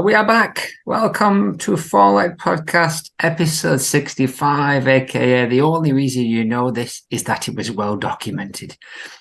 We are back. Welcome to F.A.L.L.O.U.T.P.O.D.C.A.S.T episode 65, aka the only reason you know this is that it was well documented.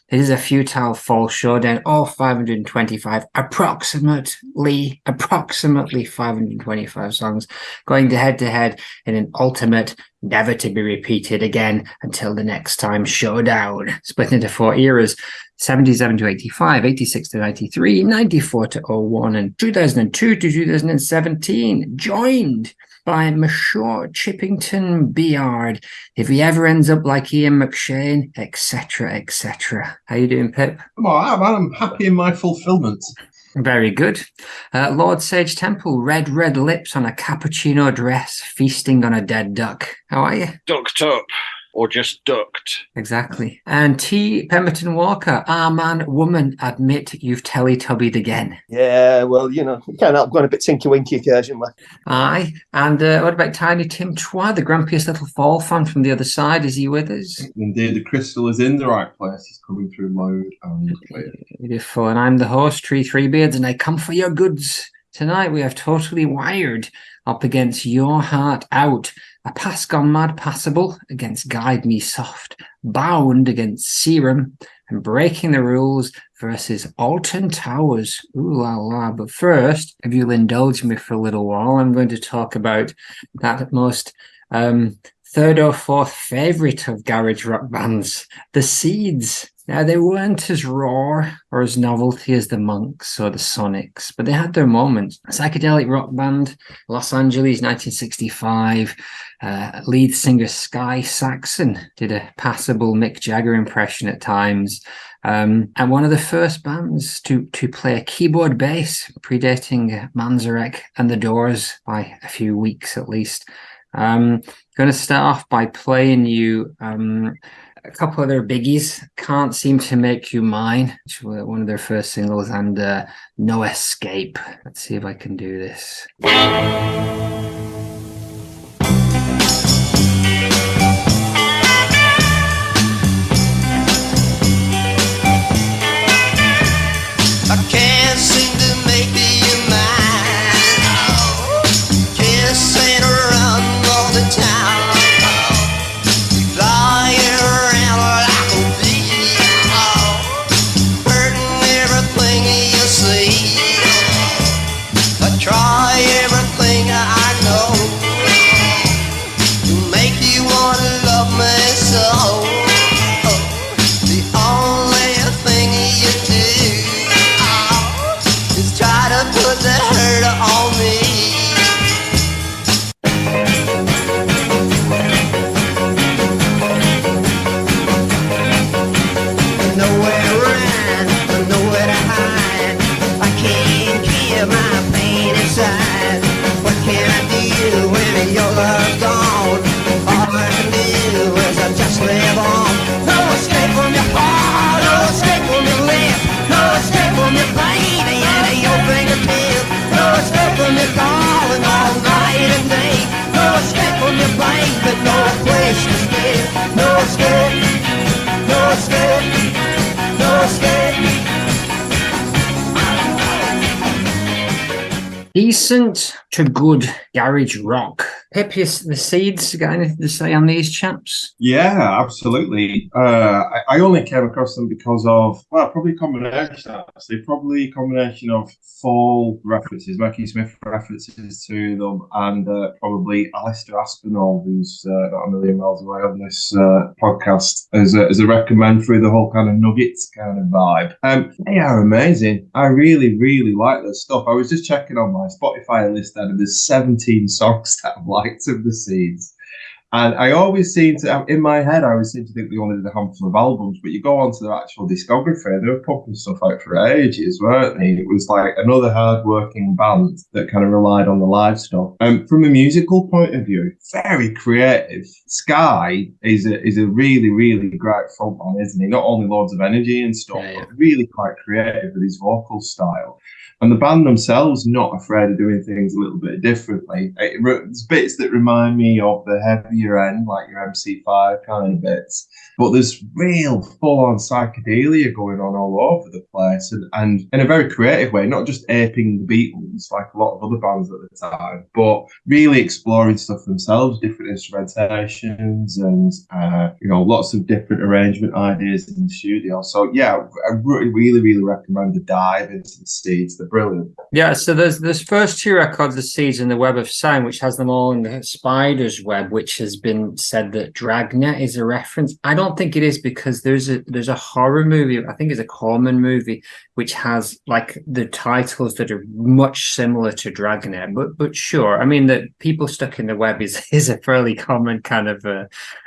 It is a futile fall showdown, all 525, approximately 525 songs going head to head in an ultimate, never to be repeated again until the next time showdown. Split into four eras: 77 to 85, 86 to 93, 94 to 01, and 2002 to 2017. Joined by Mashore Chippington Beard, if he ever ends up like Ian McShane, etc., etc. How you doing, Pip? I'm all right, man. I'm happy in my fulfillment. Very good. Lord Sage Temple, red lips on a cappuccino dress, feasting on a dead duck. How are you? Ducked up. Or just ducked. Exactly. And T. Pemberton Walker, man, woman, admit you've Teletubbied again. Yeah, well, you can't help going a bit tinky-winky occasionally. Aye. And what about Tiny Tim Twa, the grumpiest little Fall fan from the other side? Is he with us? Indeed, the crystal is in the right place. He's coming through loud and clear. Beautiful. And I'm the host, Tree Three Beards, and I come for your goods. Tonight we have Totally Wired up against Your Heart Out, A Pass Gone Mad Passable against Guide Me Soft, Bound against Serum, and Breaking the Rules versus Alton Towers. Ooh la la. But first, if you'll indulge me for a little while, I'm going to talk about that most third or fourth favourite of garage rock bands, the Seeds. Now, they weren't as raw or as novelty as the Monks or the Sonics, but they had their moments. Psychedelic rock band, Los Angeles, 1965. Lead singer Sky Saxon did a passable Mick Jagger impression at times. And one of the first bands to play a keyboard bass, predating Manzarek and The Doors by a few weeks at least. Going to start off by playing you a couple of their biggies, Can't Seem to Make You Mine, which was one of their first singles, and No Escape. Let's see if I can do this. I can't seem to make you mine. Kissing around all the time. Flying around like a bee. Hurting everything you see. I try everything I know to make you want to love me so. The only thing you do try to put the hurt on me. Nowhere to run, nowhere to hide. I can't keep my pain inside. What can I do when your love's gone? All I can do is I just live on. No escape from your heart, no escape from your lips, no escape from your pain. Your fingertips, no escape from your calling all night and day. No escape from your pain, but no place to stay. No escape, no escape, no escape. Decent to good garage rock. Pip, the Seeds, got anything to say on these chaps? Yeah, absolutely. I only came across them because of, well, probably a combination, actually. Probably a combination of Fall references, Mackie Smith references to them, and probably Alistair Aspinall, who's not a million miles away on this podcast, as a recommend through the whole kind of Nuggets kind of vibe. They are amazing. I really, really like their stuff. I was just checking on my Spotify list, and there's 17 songs that I've liked of the Seeds. And I always seem to, in my head, I always seem to think they only did a handful of albums, but you go on to their actual discography, they were pumping stuff out for ages, weren't they? It was like another hard-working band that kind of relied on the live stuff. From a musical point of view, very creative. Sky is a really, really great frontman, isn't he? Not only loads of energy and stuff, but really quite creative with his vocal style. And the band themselves not afraid of doing things a little bit differently. There's bits that remind me of the heavier end, like your MC5 kind of bits. But there's real full-on psychedelia going on all over the place, and in a very creative way, not just aping the Beatles like a lot of other bands at the time, but really exploring stuff themselves, different instrumentations, and lots of different arrangement ideas in the studio. So yeah, I really recommend the dive into the Seeds. They're brilliant. Yeah, so there's first two records, the Seeds and the Web of Sound, which has them all in the spider's web, which has been said that Dragnet is a reference. I don't think it is, because there's a horror movie, I think it's a Corman movie, which has like the titles that are much similar to Dragnet. But sure, I mean, that people stuck in the web is a fairly common kind of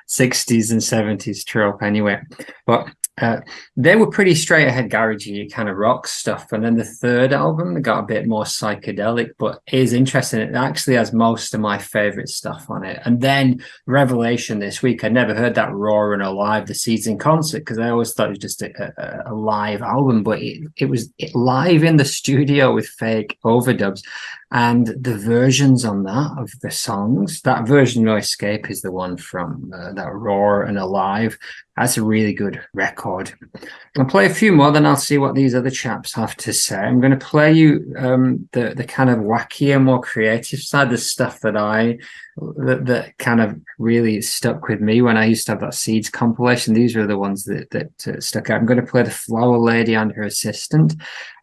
60s and 70s trope anyway. But they were pretty straight ahead garagey kind of rock stuff, and then the third album they got a bit more psychedelic, but it is interesting. It actually has most of my favorite stuff on it. And then revelation this week, I never heard that Raw and Alive, the Seeds in concert, because I always thought it was just a live album, but it was live in the studio with fake overdubs. And the versions on that of the songs, that version No Escape is the one from that Roar and Alive. That's a really good record. I'll play a few more, then I'll see what these other chaps have to say. I'm going to play you the kind of wackier, more creative side, the stuff that kind of really stuck with me when I used to have that Seeds compilation. These are the ones that stuck out. I'm going to play the Flower Lady and Her Assistant,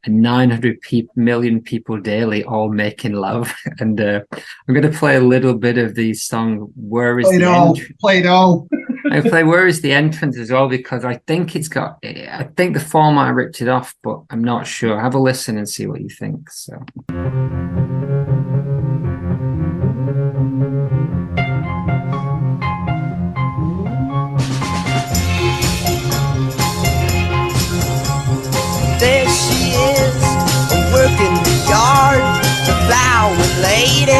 and 900 million people daily all making love. And I'm going to play a little bit of the song Where Is the Entrance? Play it all. I play Where Is the Entrance as well, because I think the format ripped it off, but I'm not sure. Have a listen and see what you think. So. There she is, working the yard, the flower lady,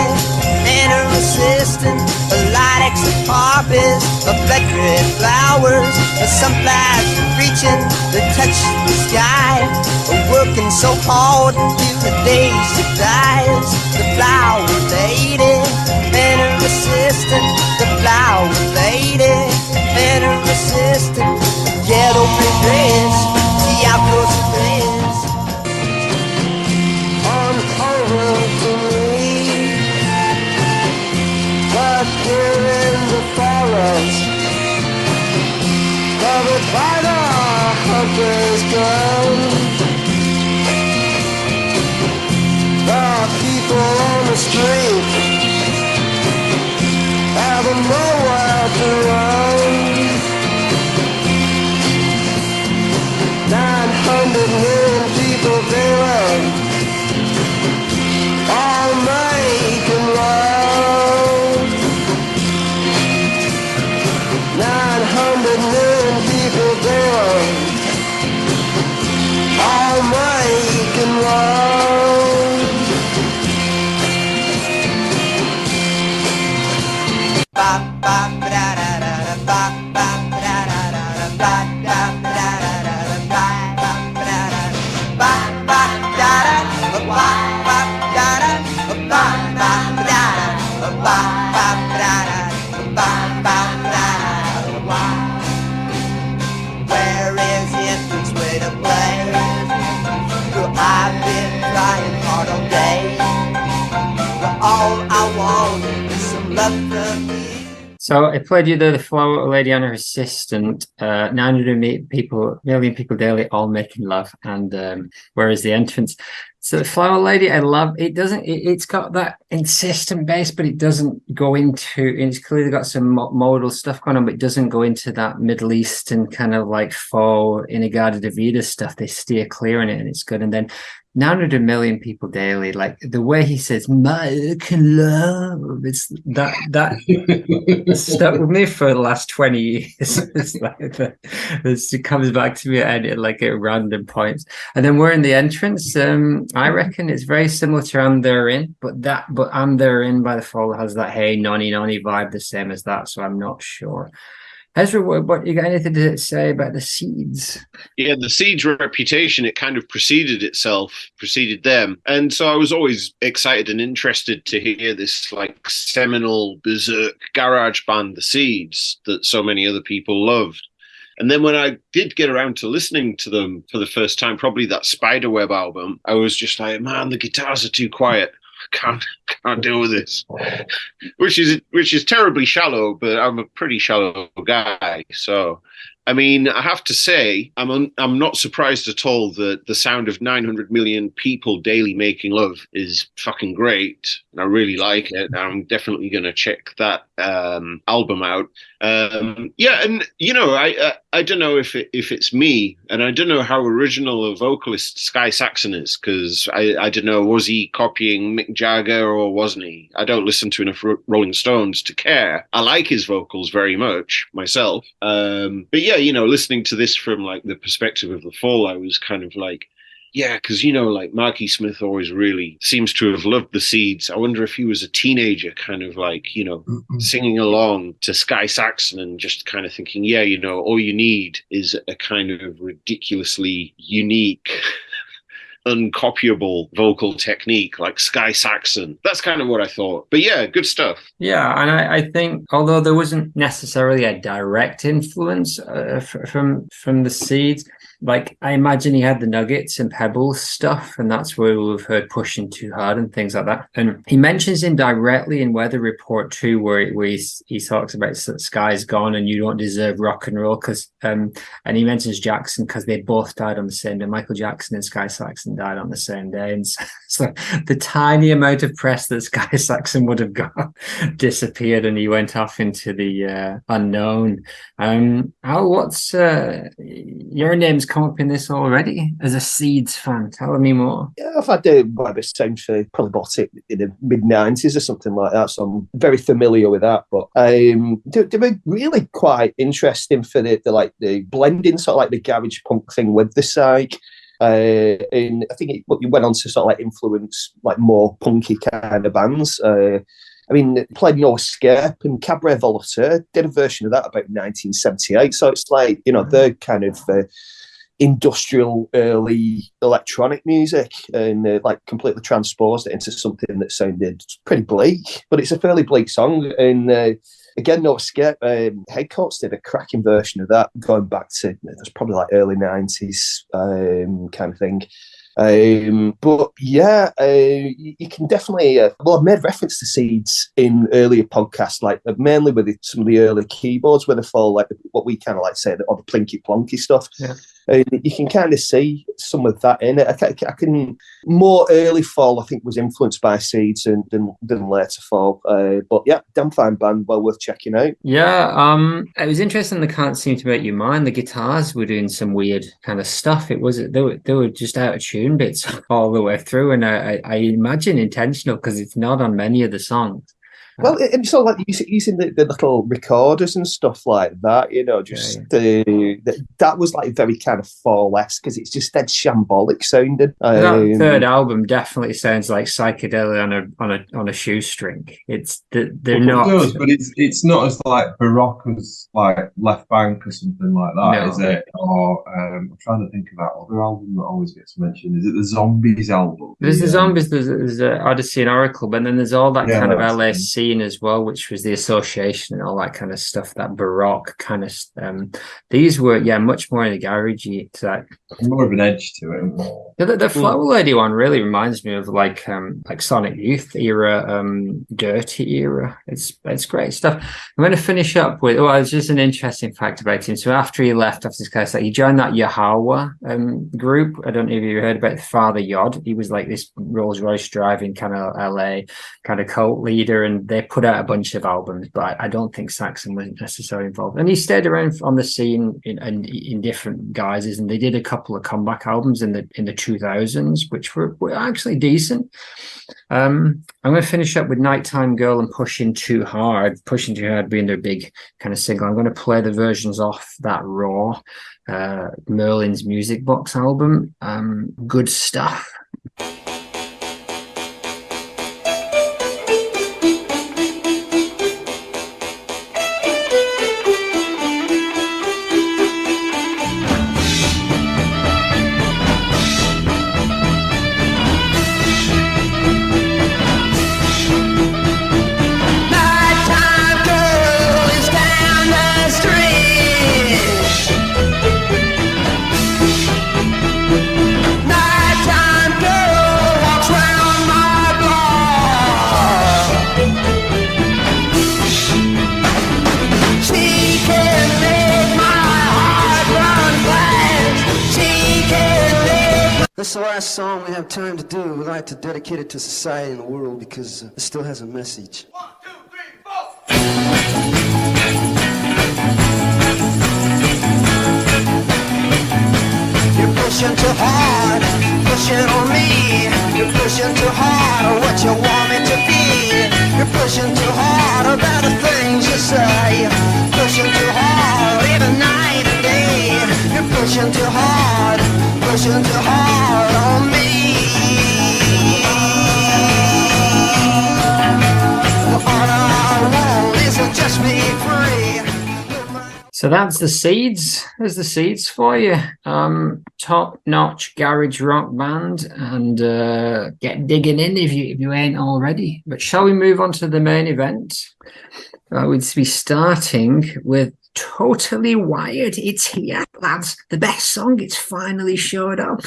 and her assistant, a lilacs and poppies, a blood red flowers, a sunflowers reaching to touch the sky, working so hard till the day she dies. The flower lady and her assistant, the flower lady and her assistant, ghetto dress, see how close it is. On over to me, but here in the forest, covered by the hunter's gun. There are people on the street, having nowhere to run. 900 million people there, all making love. 900 million people there, all making love. Ba ba da da da ba ba da da da ba da da da ba ba da da ba ba da da ba ba da da ba ba da da ba ba da da. Where is the entrance way to play? I've been trying hard all day, but all I want is some love from you. So I played you the Flower Lady and Her Assistant, 900 million people daily, all making love, and Where Is the Entrance? So the Flower Lady, I love. It's got that insistent bass, but it doesn't go into. It's clearly got some modal stuff going on, but it doesn't go into that Middle Eastern kind of like faux Inagada Davida stuff. They steer clear in it, and it's good. And then 900 million people daily, like the way he says "making love," it's that stuck with me for the last 20 years. It's like it comes back to me at random points. And then We're in the Entrance. I reckon it's very similar to I'm There In, but I'm There In by the Fall has that Hey Nonny Nonny vibe, the same as that. So I'm not sure. Ezra, what you got anything to say about the Seeds? Yeah, the Seeds' reputation, it kind of preceded them. And so I was always excited and interested to hear this like seminal berserk garage band, the Seeds, that so many other people loved. And then when I did get around to listening to them for the first time, probably that Spiderweb album, I was just like, man, the guitars are too quiet. Can't deal with this, which is terribly shallow. But I'm a pretty shallow guy, so I mean, I have to say, I'm not surprised at all that the sound of 900 million people daily making love is fucking great, and I really like it. I'm definitely going to check that album out. Yeah, and you know, I don't know if it's me, and I don't know how original a vocalist Sky Saxon is, because I don't know, was he copying Mick Jagger or wasn't he? I don't listen to enough Rolling Stones to care. I like his vocals very much myself, but yeah, you know, listening to this from like the perspective of the Fall, I was kind of like, yeah, because, you know, like Marky Smith always really seems to have loved the Seeds. I wonder if he was a teenager kind of like, you know, singing along to Sky Saxon and just kind of thinking, yeah, you know, all you need is a kind of ridiculously unique, uncopyable vocal technique like Sky Saxon. That's kind of what I thought. But yeah, good stuff. Yeah, and I think although there wasn't necessarily a direct influence from the Seeds, like I imagine he had the Nuggets and Pebbles stuff, and that's where we've heard Pushing Too Hard and things like that. And he mentions indirectly in Weather Report too, where he talks about Sky's gone and you don't deserve rock and roll, because and he mentions Jackson because they both died on the same day. Michael Jackson and Sky Saxon died on the same day, and so the tiny amount of press that Sky Saxon would have got disappeared, and he went off into the unknown. Al, what's your name's come up in this already as a Seeds fan? Tell me more. Yeah, I've had whatever sound for probably bought it in the mid-90s or something like that, so I'm very familiar with that. But they were really quite interesting for the blending, sort of like the garage punk thing with the psych. And I think it went on to sort of like influence like more punky kind of bands. I mean, played No Escape, and Cabaret Voltaire did a version of that about 1978. So it's like, you know, they're kind of industrial early electronic music, and like completely transposed it into something that sounded pretty bleak. But it's a fairly bleak song. And again, No Escape, Headcoats did a cracking version of that, going back to, that's probably like early 90s kind of thing. But yeah, you can definitely. Well, I've made reference to Seeds in earlier podcasts, like mainly with some of the early keyboards, where they fall like what we kind of like say, or the plinky plonky stuff. Yeah. You can kind of see some of that in it. I can more early Fall, I think, was influenced by Seeds than later Fall. But yeah, damn fine band, well worth checking out. Yeah, it was interesting. They Can't Seem to Make You Mine. The guitars were doing some weird kind of stuff. They were just out of tune bits all the way through, and I imagine intentional, because it's not on many of the songs. Well, it's all like using the little recorders and stuff like that, you know, just that was like very kind of Fall-esque, because it's just dead shambolic sounding. That third album definitely sounds like psychedelia on a shoestring. They're not. It does, but it's not as like baroque as like Left Bank or something like that, no. Is it? Or I'm trying to think of that other album that always gets mentioned. Is it the Zombies album? There's the Zombies, there's Odyssey and Oracle, but then there's all that kind of LA scene as well, which was the Association and all that kind of stuff, that baroque kind of these were much more in the garagey, more of an edge to it. The Flower Lady one really reminds me of like Sonic Youth era, Dirty era. It's great stuff. I'm going to finish up with it's just an interesting fact about him. So after he left off this guy, he joined that Yahweh group. I don't know if you heard about Father Yod. He was like this Rolls Royce driving kind of LA kind of cult leader, and they put out a bunch of albums, but I don't think Saxon was necessarily involved. And he stayed around on the scene in different guises, and they did a couple of comeback albums in the 2000s, which were actually decent. I'm going to finish up with Nighttime Girl and Pushing Too Hard. Pushing Too Hard being their big kind of single. I'm going to play the versions off that Raw Merlin's Music Box album. Good stuff. it's the last song we have time to do, we'd like to dedicate it to society and the world because it still has a message. 1, 2, 3, 4. You're pushing too hard, pushing on me. You're pushing too hard on what you want me to be. You're pushing too hard about the things you say. Pushing too hard even night and day. You're pushing too hard on me. All I want is to just be free. So that's the Seeds. There's the Seeds for you. Top-notch garage rock band, and get digging in if you ain't already. But shall we move on to the main event? We'd be starting with Totally Wired. It's here, lads. The best song. It's finally showed up.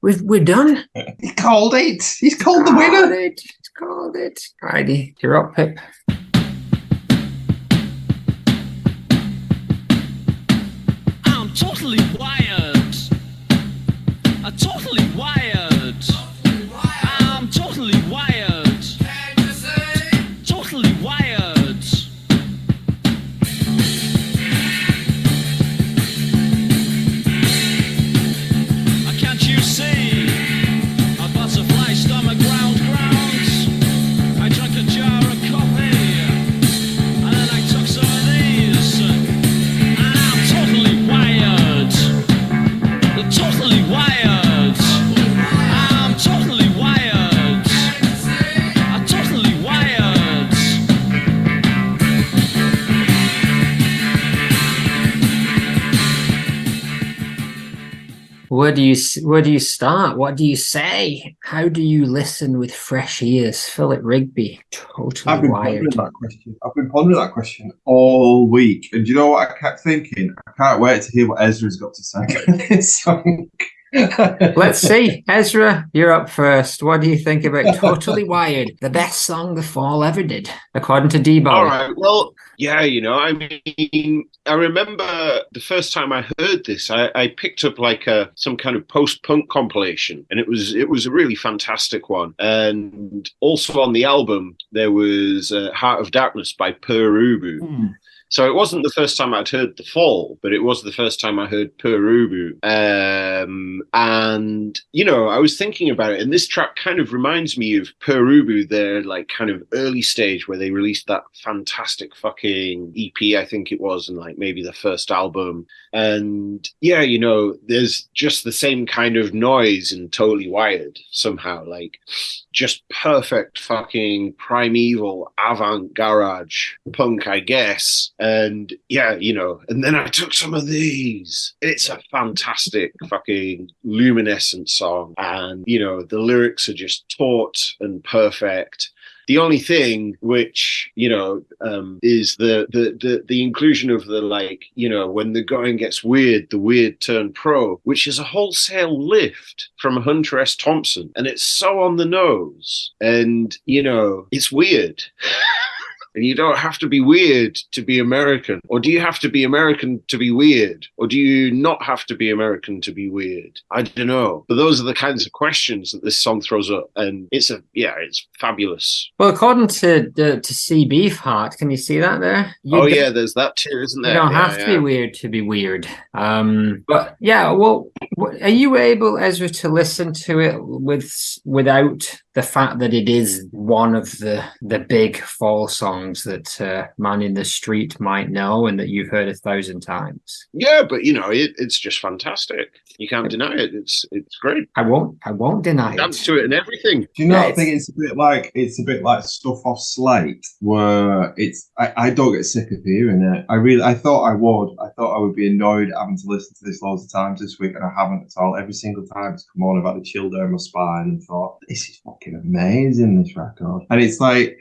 We're done. He called it. He's called the winner. He's called it. Righty, you're up, Pip. Totally wired. I'm totally wired. I'm totally wired. Totally wired. Can't you see? A butterfly stomach ground. I drank a jar of coffee, and then I took some of these, and I'm totally wired. Totally wired. I'm totally wired. I'm totally wired. Where do you start? What do you say? How do you listen with fresh ears? Philip Rigby, Totally I've been Wired. pondering that question all week, and you know what I kept thinking? I can't wait to hear what Ezra's got to say about this song. Let's see. Ezra, you're up first. What do you think about Totally Wired, the best song the Fall ever did, according to D-Boy? All right. Well, yeah, I mean, I remember the first time I heard this, I picked up like some kind of post-punk compilation, and it was a really fantastic one. And also on the album, there was Heart of Darkness by Per-Ubu. So it wasn't the first time I'd heard The Fall, but it was the first time I heard Per-Ubu. And, I was thinking about it, and this track kind of reminds me of Per-Ubu, their like kind of early stage where they released that fantastic fucking EP, I think it was, and like maybe the first album. And yeah, there's just the same kind of noise in Totally Wired somehow, like just perfect fucking primeval avant garage punk, I guess. And yeah, and then I took some of these. It's a fantastic fucking luminescent song. And, the lyrics are just taut and perfect. The only thing which, is the inclusion of the, like, when the going gets weird, the weird turn pro, which is a wholesale lift from Hunter S. Thompson. And it's so on the nose. And, it's weird. And you don't have to be weird to be American. Or do you have to be American to be weird? Or do you not have to be American to be weird? I don't know. But those are the kinds of questions that this song throws up. And it's fabulous. Well, according to C. Beefheart, can you see that there? There's that too, isn't there? You don't have to be weird to be weird. But yeah, well, are you able, Ezra, to listen to it without the fact that it is one of the big Fall songs that Man in the Street might know and that you've heard 1,000 times? Yeah, but it's just fantastic. You can't deny it. It's great. I won't deny it. Dance to it and everything. Do you know? I think it's a bit like stuff off Slate, where I don't get sick of hearing it. I thought I would. I thought I would be annoyed having to listen to this loads of times this week, and I haven't at all. Every single time it's come on, I've had a chill down my spine and thought, this is fucking amazing, this record. And it's like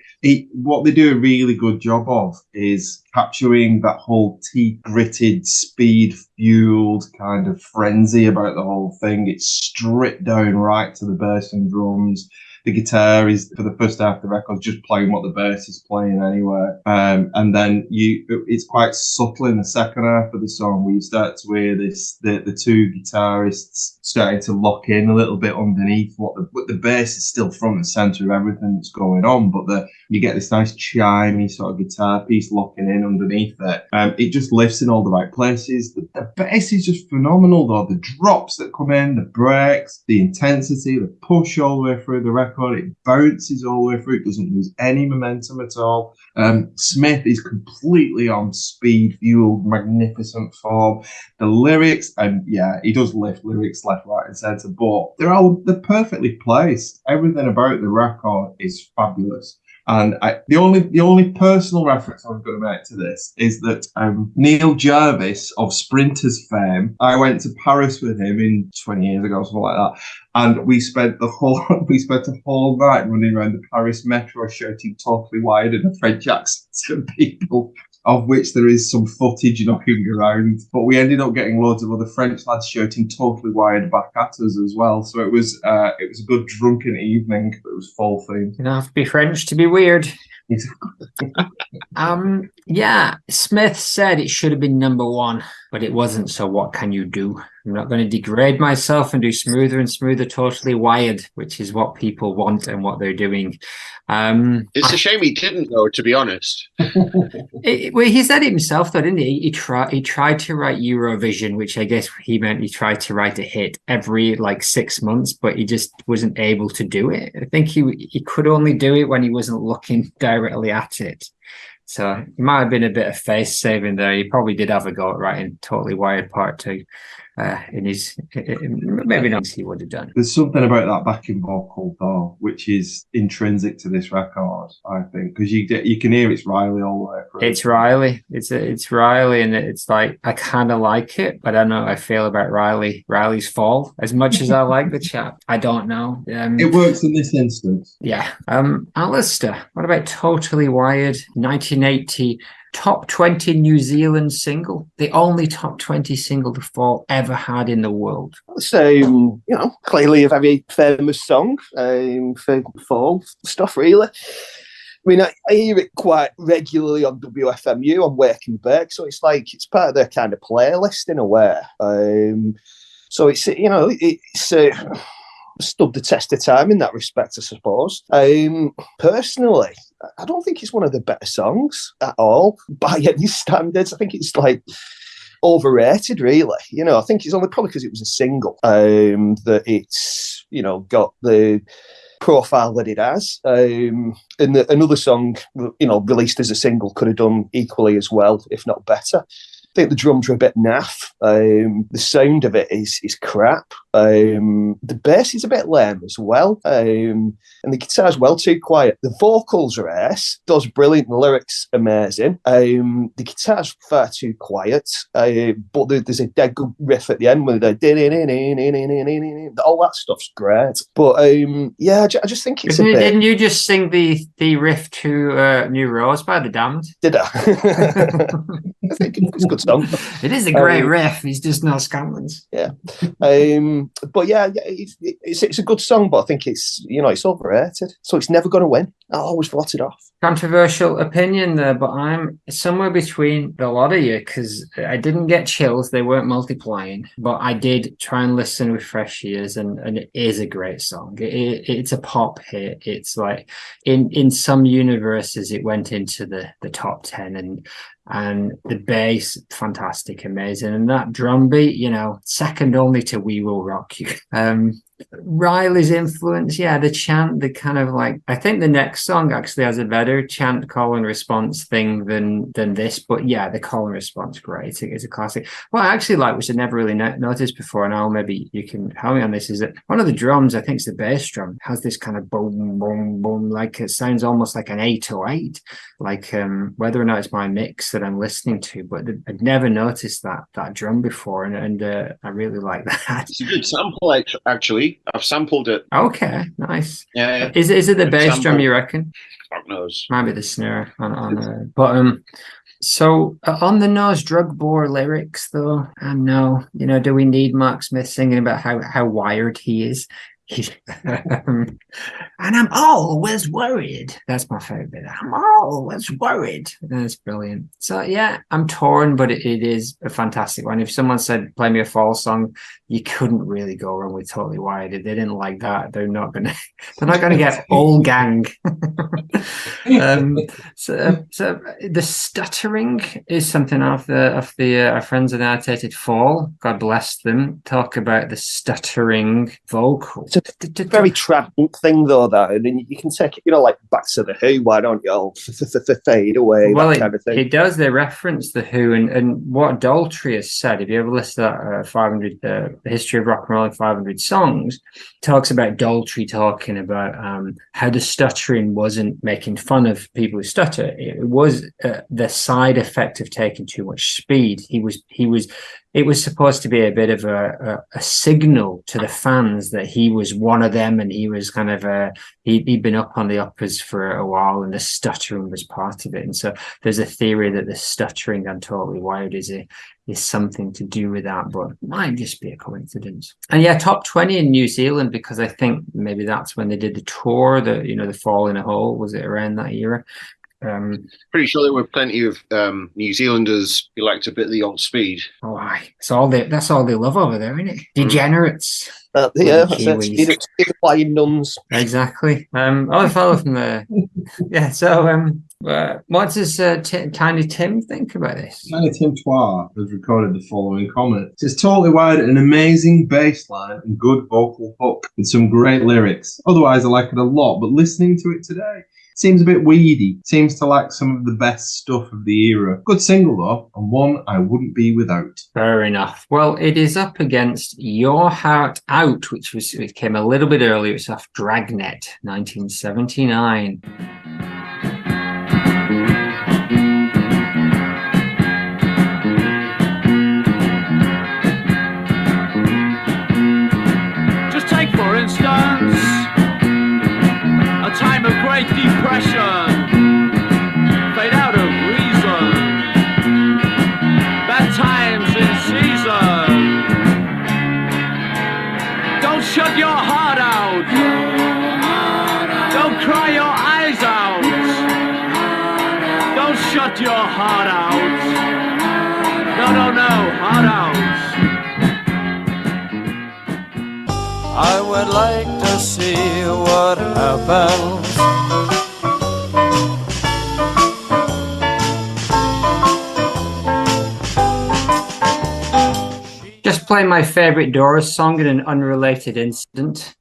what they do a really good job of is capturing that whole gritted, speed-fueled kind of frenzy about the whole thing. It's stripped down right to the bass and drums. the guitar is for the first half of the record just playing what the bass is playing anyway. And then it's quite subtle in the second half of the song where you start to hear the two guitarists starting to lock in a little bit underneath what the bass is still front and center of everything that's going on, but you get this nice chimey sort of guitar piece locking in underneath it. It just lifts in all the right places. The bass is just phenomenal though. The drops that come in, the breaks, the intensity, the push all the way through the record, it bounces all the way through, it doesn't lose any momentum at all. Smith is completely on speed fueled, magnificent form. The lyrics, and yeah, he does lift lyrics left, right, and centre, but they're perfectly placed. Everything about the record is fabulous. And the only personal reference I'm going to make to this is that Neil Jarvis of Sprinters fame, I went to Paris with him 20 years ago, something like that, and we spent a whole night running around the Paris metro shouting "Totally Wired" in a French accent to people, of which there is some footage knocking around. But we ended up getting loads of other French lads shouting "Totally Wired" back at us as well. So it was a good drunken evening. It was full theme. You don't have to be French to be weird. Yeah, Smith said it should have been number one, but it wasn't, so what can you do? I'm not going to degrade myself and do smoother and smoother, Totally Wired, which is what people want and what they're doing. It's a shame he didn't, though, to be honest. Well, he said it himself, though, didn't he? He tried to write Eurovision, which I guess he meant he tried to write a hit every 6 months, but he just wasn't able to do it. I think he could only do it when he wasn't looking directly at it. So it might have been a bit of face saving there. He probably did have a go at writing Totally Wired Part 2. Maybe not he would have done. There's something about that backing vocal though, which is intrinsic to this record, I think, because you can hear it's Riley all the way through. It's Riley. It's Riley, and it's like I kind of like it, but I don't know how I feel about Riley's F.A.L.L.O.U.T.P.O.D.C.A.S.T as much as I like the chap. I don't know. It works in this instance. Yeah. Alistair, what about Totally Wired? 1980. Top 20 New Zealand single, the only top 20 single the Fall ever had in the world. So, clearly a very famous song for fall stuff, really. I mean, I hear it quite regularly on WFMU on Wake and Bake, so it's part of their kind of playlist in a way. So it's stood the test of time in that respect, I suppose. Personally, I don't think it's one of the better songs at all by any standards. I think it's overrated, really. I think it's only probably because it was a single that it's got the profile that it has. And another song released as a single could have done equally as well, if not better. I think the drums are a bit naff. The sound of it is crap. The bass is a bit lame as well. And the guitar's well too quiet. The vocals are ace. Does brilliant. The lyrics amazing. The guitar's far too quiet. But there's a dead good riff at the end with all that stuff's great. But I just think it's Didn't you just sing the riff to New Rose by the Damned? Did I? I think it's a good song. It is a great riff. He's just not Scotland's. Yeah. But it's a good song, but I think it's overrated. So it's never going to win. I'll always vote it off. Controversial opinion there, but I'm somewhere between a lot of you because I didn't get chills. They weren't multiplying, but I did try and listen with fresh ears, and it is a great song. It's a pop hit. It's like in some universes it went into the top 10, and the bass, fantastic, amazing. And that drum beat, second only to We Will Rock You. Riley's influence, the chant, the kind of I think the next song actually has a better chant call and response thing than this, but the call and response, great. It's a classic. What I actually like, which I never really noticed before, and Al, maybe you can help me on this, is that one of the drums, I think it's the bass drum, has this kind of boom, boom, boom, it sounds almost like an 808, whether or not it's my mix that I'm listening to, but I'd never noticed that drum before, and I really like that. It's a good sample, actually. I've sampled it. Okay, nice. Yeah. Is it the bass drum, you reckon? Fuck knows. Might be the snare on so on the Nose Drug Bore lyrics, though, I know, do we need Mark Smith singing about how wired he is? And I'm always worried. That's my favorite bit. I'm always worried. That's brilliant. So yeah, I'm torn, but it is a fantastic one. If someone said play me a Fall song, you couldn't really go wrong with Totally Wired. If they didn't like that, they're not gonna get all gang. So the stuttering is something of the our friends at Annotated Fall, God bless them, talk about the stuttering vocal. It's a very trap thing though, that, and you can take it, like Back to the Who, why don't you all fade away, Well, that kind of thing. It does. They reference the Who, and what Daltrey has said. If you ever listen to that 500, the history of rock and roll in 500 songs, talks about Daltrey talking about how the stuttering wasn't making fun of people who stutter. It was the side effect of taking too much speed. It was supposed to be a bit of a signal to the fans that he was one of them, and he was kind of he'd been up on the uppers for a while, and the stuttering was part of it. And so there's a theory that the stuttering on Totally Wired is something to do with that, but it might just be a coincidence. And yeah, top 20 in New Zealand, because I think maybe that's when they did the tour, the Fall in a Hole, was it around that era? Pretty sure there were plenty of New Zealanders who liked a bit of the old speed. Oh, aye. That's all they love over there, isn't it? Degenerates. Yeah, that's it. Speed flying nuns. Exactly. I follow from the. Yeah. So, what does Tiny Tim think about this? Tiny Tim Twa has recorded the following comment. It says, Totally Wired, an amazing bass line and good vocal hook with some great lyrics. Otherwise, I like it a lot, but listening to it today, seems a bit weedy. Seems to lack some of the best stuff of the era. Good single though, and one I wouldn't be without. Fair enough. Well, it is up against Your Heart Out, which came a little bit earlier. It's off Dragnet, 1979. Just take, for instance, a time of great depression, fade out of reason, bad times in season. Don't shut your heart out, don't cry your eyes out, don't shut your heart out, no, heart out. I would like to see what happens. Just playing my favorite Doors song in an unrelated incident.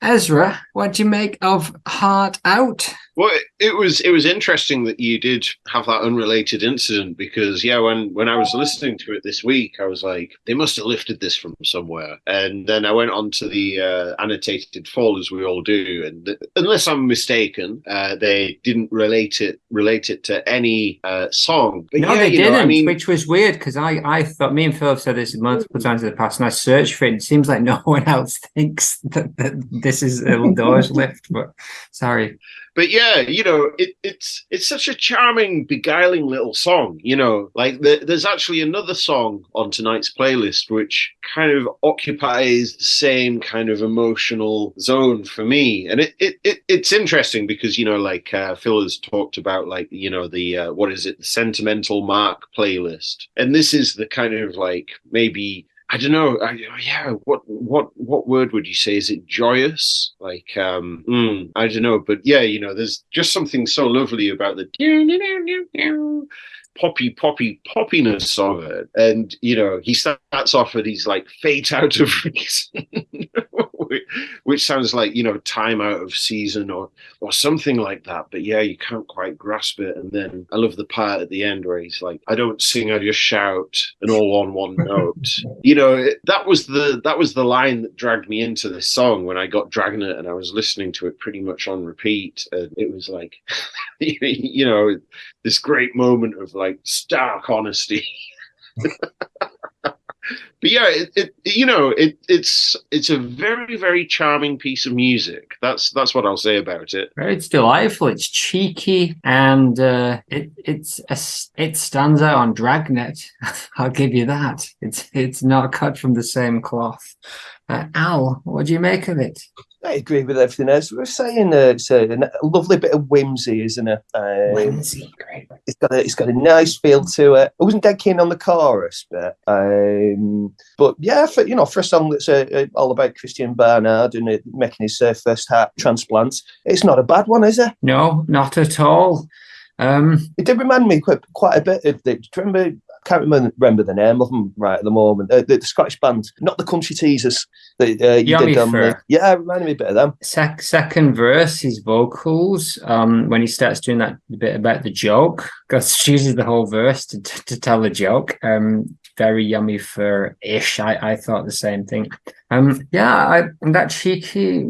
Ezra, what do you make of Heart Out? Well, it was interesting that you did have that unrelated incident, because when I was listening to it this week, I was like, they must have lifted this from somewhere. And then I went on to the Annotated Fall, as we all do, and unless I'm mistaken, they didn't relate it to any song. But no, they didn't, which was weird, because I thought, me and Phil have said this multiple times in the past, and I searched for it. It seems like no one else thinks that this is a Doors lift, but sorry. But yeah, it's such a charming, beguiling little song. Like there's actually another song on tonight's playlist which kind of occupies the same kind of emotional zone for me, and it's interesting because Phil has talked about the what is it, the Sentimental Mark playlist, and this is the kind of maybe. I don't know. What word would you say? Is it joyous? I don't know. But yeah, there's just something so lovely about the poppiness of it. And, he starts off and he's like, fate out of reason, which sounds like, time out of season or something like that. But yeah, you can't quite grasp it. And then I love the part at the end where he's like, I don't sing, I just shout, and all on one note. That was the line that dragged me into this song when I got Dragnet, and I was listening to it pretty much on repeat. And it was like, this great moment of stark honesty. But yeah, it's a very, very charming piece of music. That's what I'll say about it. It's delightful. It's cheeky, and it stands out on Dragnet. I'll give you that. It's not cut from the same cloth. Al, what do you make of it? I agree with everything else. We're saying it's a lovely bit of whimsy, isn't it? Whimsy, great. It's got a nice feel to it. I wasn't dead keen on the chorus bit, but yeah, for a song that's all about Christian Barnard and making his first heart transplant, it's not a bad one, is it? No, not at all. It did remind me quite a bit of the. Do you remember? I can't remember the name of them right at the moment. The Scottish band, not the Country Teasers. That you did yeah, it reminded me a bit of them. Second verse, his vocals, when he starts doing that bit about the joke, because she uses the whole verse to tell a joke. Very Yummy for ish. I thought the same thing. That cheeky,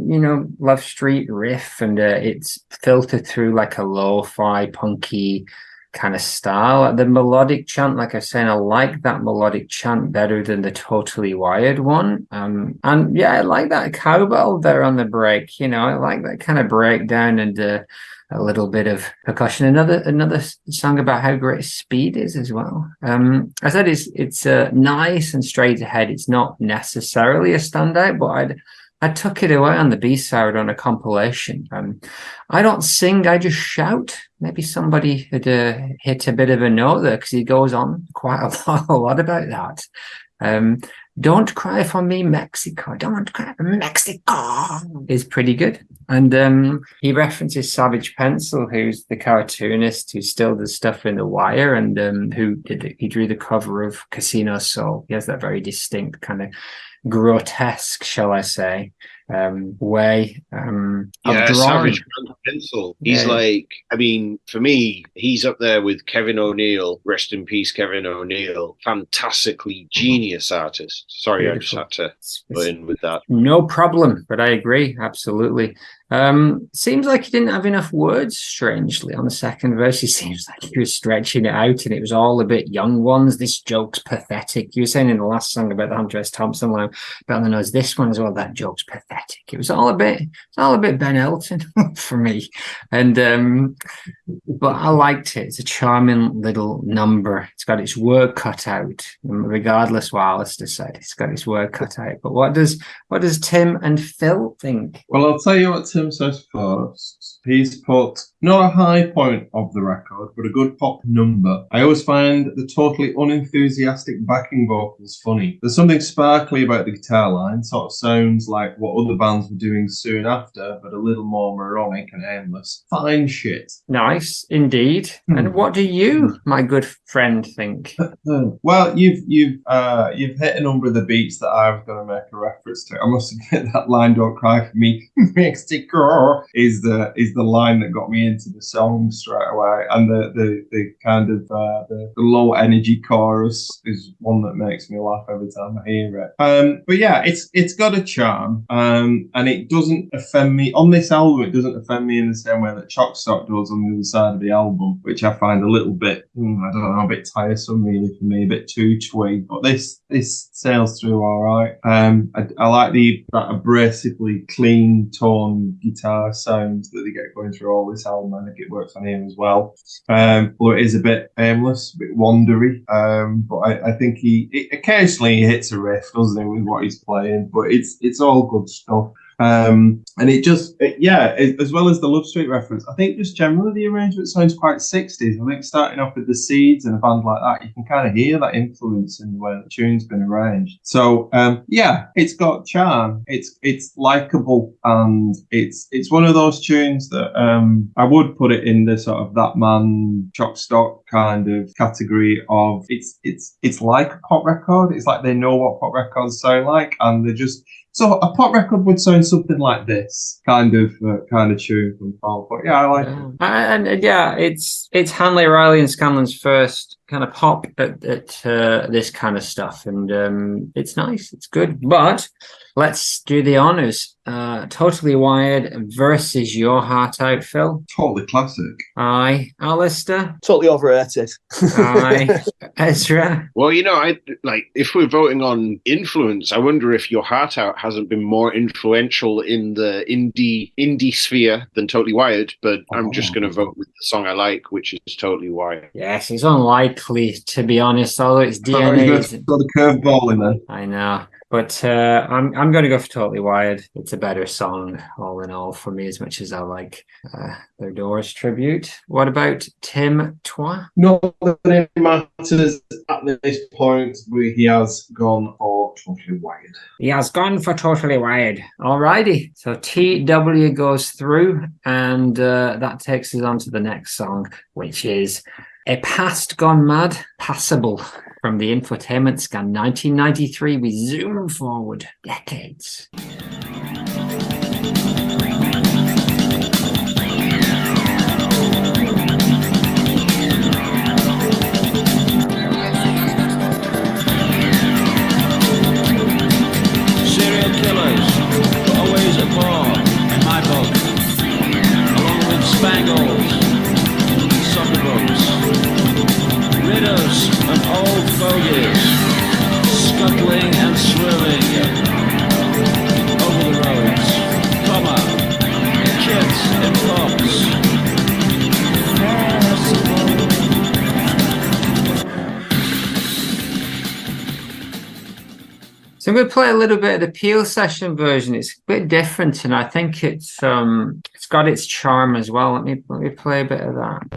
Love Street riff, and it's filtered through like a lo-fi, punky kind of style. The melodic chant, like I was saying, I like that melodic chant better than the Totally Wired one. And yeah, I like that cowbell there on the break. I like that kind of breakdown and a little bit of percussion. Another song about how great speed is as well. I said it's nice and straight ahead. It's not necessarily a standout, but I took it away on the B-side on a compilation. I don't sing, I just shout. Maybe somebody had hit a bit of a note there, because he goes on quite a lot about that. Don't Cry for Me, Mexico. Don't Cry for Mexico is pretty good. And he references Savage Pencil, who's the cartoonist who still does stuff in The Wire, and he drew the cover of Casino Soul. He has that very distinct kind of grotesque, shall I say, way of drawing. Savage Pencil. He's for me, he's up there with Kevin O'Neill. Rest in peace, Kevin O'Neill. Fantastically genius artist. Sorry, beautiful. I just had to put in with that. No problem, but I agree, absolutely. Seems like he didn't have enough words, strangely, on the second verse. He seems like he was stretching it out, and it was all a bit young ones. This joke's pathetic. You were saying in the last song about the Hunter S. Thompson line, but on the nose, this one as well, that joke's pathetic. It was all a bit Ben Elton for me. And but I liked it. It's a charming little number. It's got its work cut out, regardless what Alistair said. It's got its work cut out. But what does Tim and Phil think? Well, I'll tell you what Tim says first. He's put not a high point of the record, but a good pop number. I always find the totally unenthusiastic backing vocals funny. There's something sparkly about the guitar line, sort of sounds like what other bands were doing soon after, but a little more moronic and aimless. Fine shit. Nice, indeed. And what do you, my good friend, think? Well, you've hit a number of the beats that I was going to make a reference to. I must admit that line "Don't Cry for Me, Mexico" is the line that got me into the song straight away, and the kind of the low energy chorus is one that makes me laugh every time I hear it. But yeah, it's got a charm, and it doesn't offend me on this album. It doesn't offend me in the same way that Chalk Stock does on the other side of the album, which I find a little bit, I don't know, a bit tiresome really for me, a bit too twee. But this sails through all right. I like that abrasively clean tone guitar sound that they get going through all this album. I think it works on here as well. Although it is a bit aimless, a bit wandery. But I think he occasionally hits a riff, doesn't he, with what he's playing. But it's all good stuff. And as well as the Love Street reference, I think just generally the arrangement sounds quite 60s. I think starting off with the Seeds and a band like that, you can kind of hear that influence in the way the tune's been arranged. So it's got charm. It's likable, and it's one of those tunes that I would put it in the sort of that man Chalk Stock kind of category of it's like a pop record. It's like they know what pop records sound like, and they're just. So a pop record would sound something like this kind of tune from F.A.L.L.O.U.T.P.O.D.C.A.S.T. But yeah, I like it. And it's Hanley Riley and Scanlon's first kind of pop at this kind of stuff, and it's nice, it's good. But let's do the honors. Totally Wired versus Your Heart Out, Phil. Totally classic. Aye. Alistair. Totally overrated. Aye. Ezra. Well, I like, if we're voting on influence, I wonder if Your Heart Out hasn't been more influential in the indie sphere than Totally Wired, but I'm just going to vote with the song I like, which is Totally Wired. Yes, it's unlikely, to be honest, although it's DNA. Got the curveball in there. I know. But I'm going to go for Totally Wired. It's a better song, all in all, for me, as much as I like their Doors tribute. What about Tim Twa? No, it matters at this point. He has gone for Totally Wired. He has gone for Totally Wired. Alrighty. So TW goes through, and that takes us on to the next song, which is A Past Gone Mad, Passable. From the Infotainment Scan 1993, we zoom forward decades. Serial killers were always at war in my book, along with spangles, soccer books, ridders of old fogies, scuttling and swirling over the roads, comma, kids in pubs. So I'm going to play a little bit of the Peel session version. It's a bit different, and I think it's got its charm as well. Let me play a bit of that.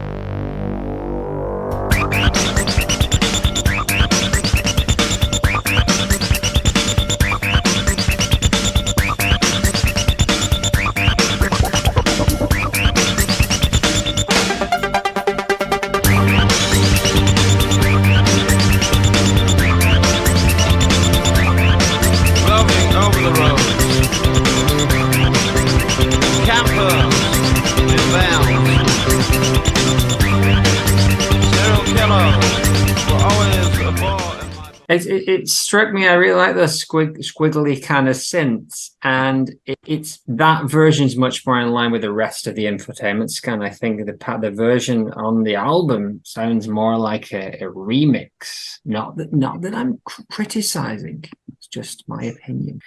It struck me, I really like the squiggly kind of synths, and it's that version's much more in line with the rest of the Infotainment Scan. I think the version on the album sounds more like a remix. Not that I'm criticizing, it's just my opinion.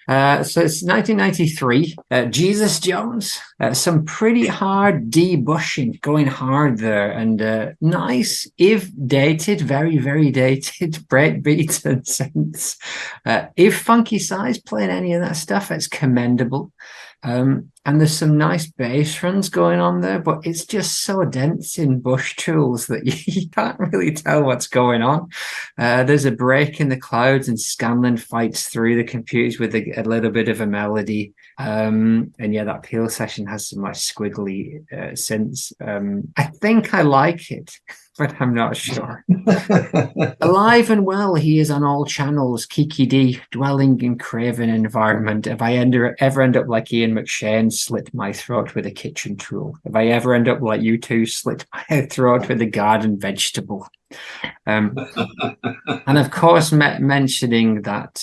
So it's 1993. Jesus Jones, some pretty hard debushing, going hard there, and nice, if dated, very, very dated breakbeats and synths. If Funky Size playing any of that stuff, it's commendable. And there's some nice bass runs going on there, but it's just so dense in Bush Tools that you can't really tell what's going on. There's a break in the clouds, and Scanlan fights through the computers with a little bit of a melody. And yeah, that Peel session has some nice squiggly synths. I think I like it, but I'm not sure. Alive and well, he is on all channels. Kiki D, dwelling in craven environment. If I ever end up like Ian McShane, slit my throat with a kitchen tool. If I ever end up like U2, slit my throat with a garden vegetable. And of course, mentioning that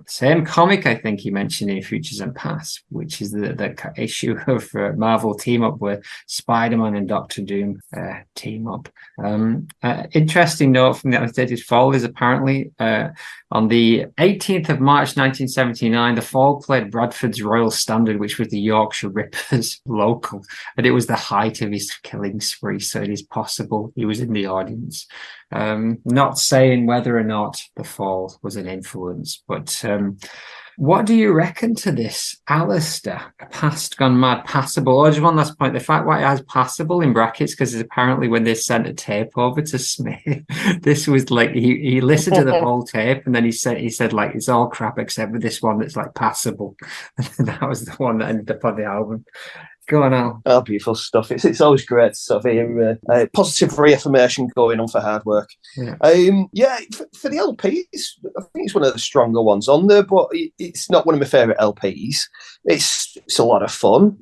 same comic, I think he mentioned in Futures and Past, which is the issue of Marvel team up where Spider-Man and Doctor Doom team up. Interesting note from the Unstated Fall is apparently on the 18th of March 1979, the Fall played Bradford's Royal Standard, which was the Yorkshire Rippers local, and it was the height of his killing spree, so it is possible he was in the audience. Not saying whether or not the Fall was an influence, but what do you reckon to this, Alistair? Past Gone Mad, Passable. Oh, just one last point. The fact why it has Passable in brackets, because apparently when they sent a tape over to Smith, this was like he listened to the whole tape, and then he said like it's all crap except for this one that's like passable. And that was the one that ended up on the album. Go on, Al. Oh, beautiful stuff. It's always great to sort of hear positive reaffirmation going on for hard work. Yeah, for the LPs, I think it's one of the stronger ones on there, but it's not one of my favourite LPs. It's a lot of fun.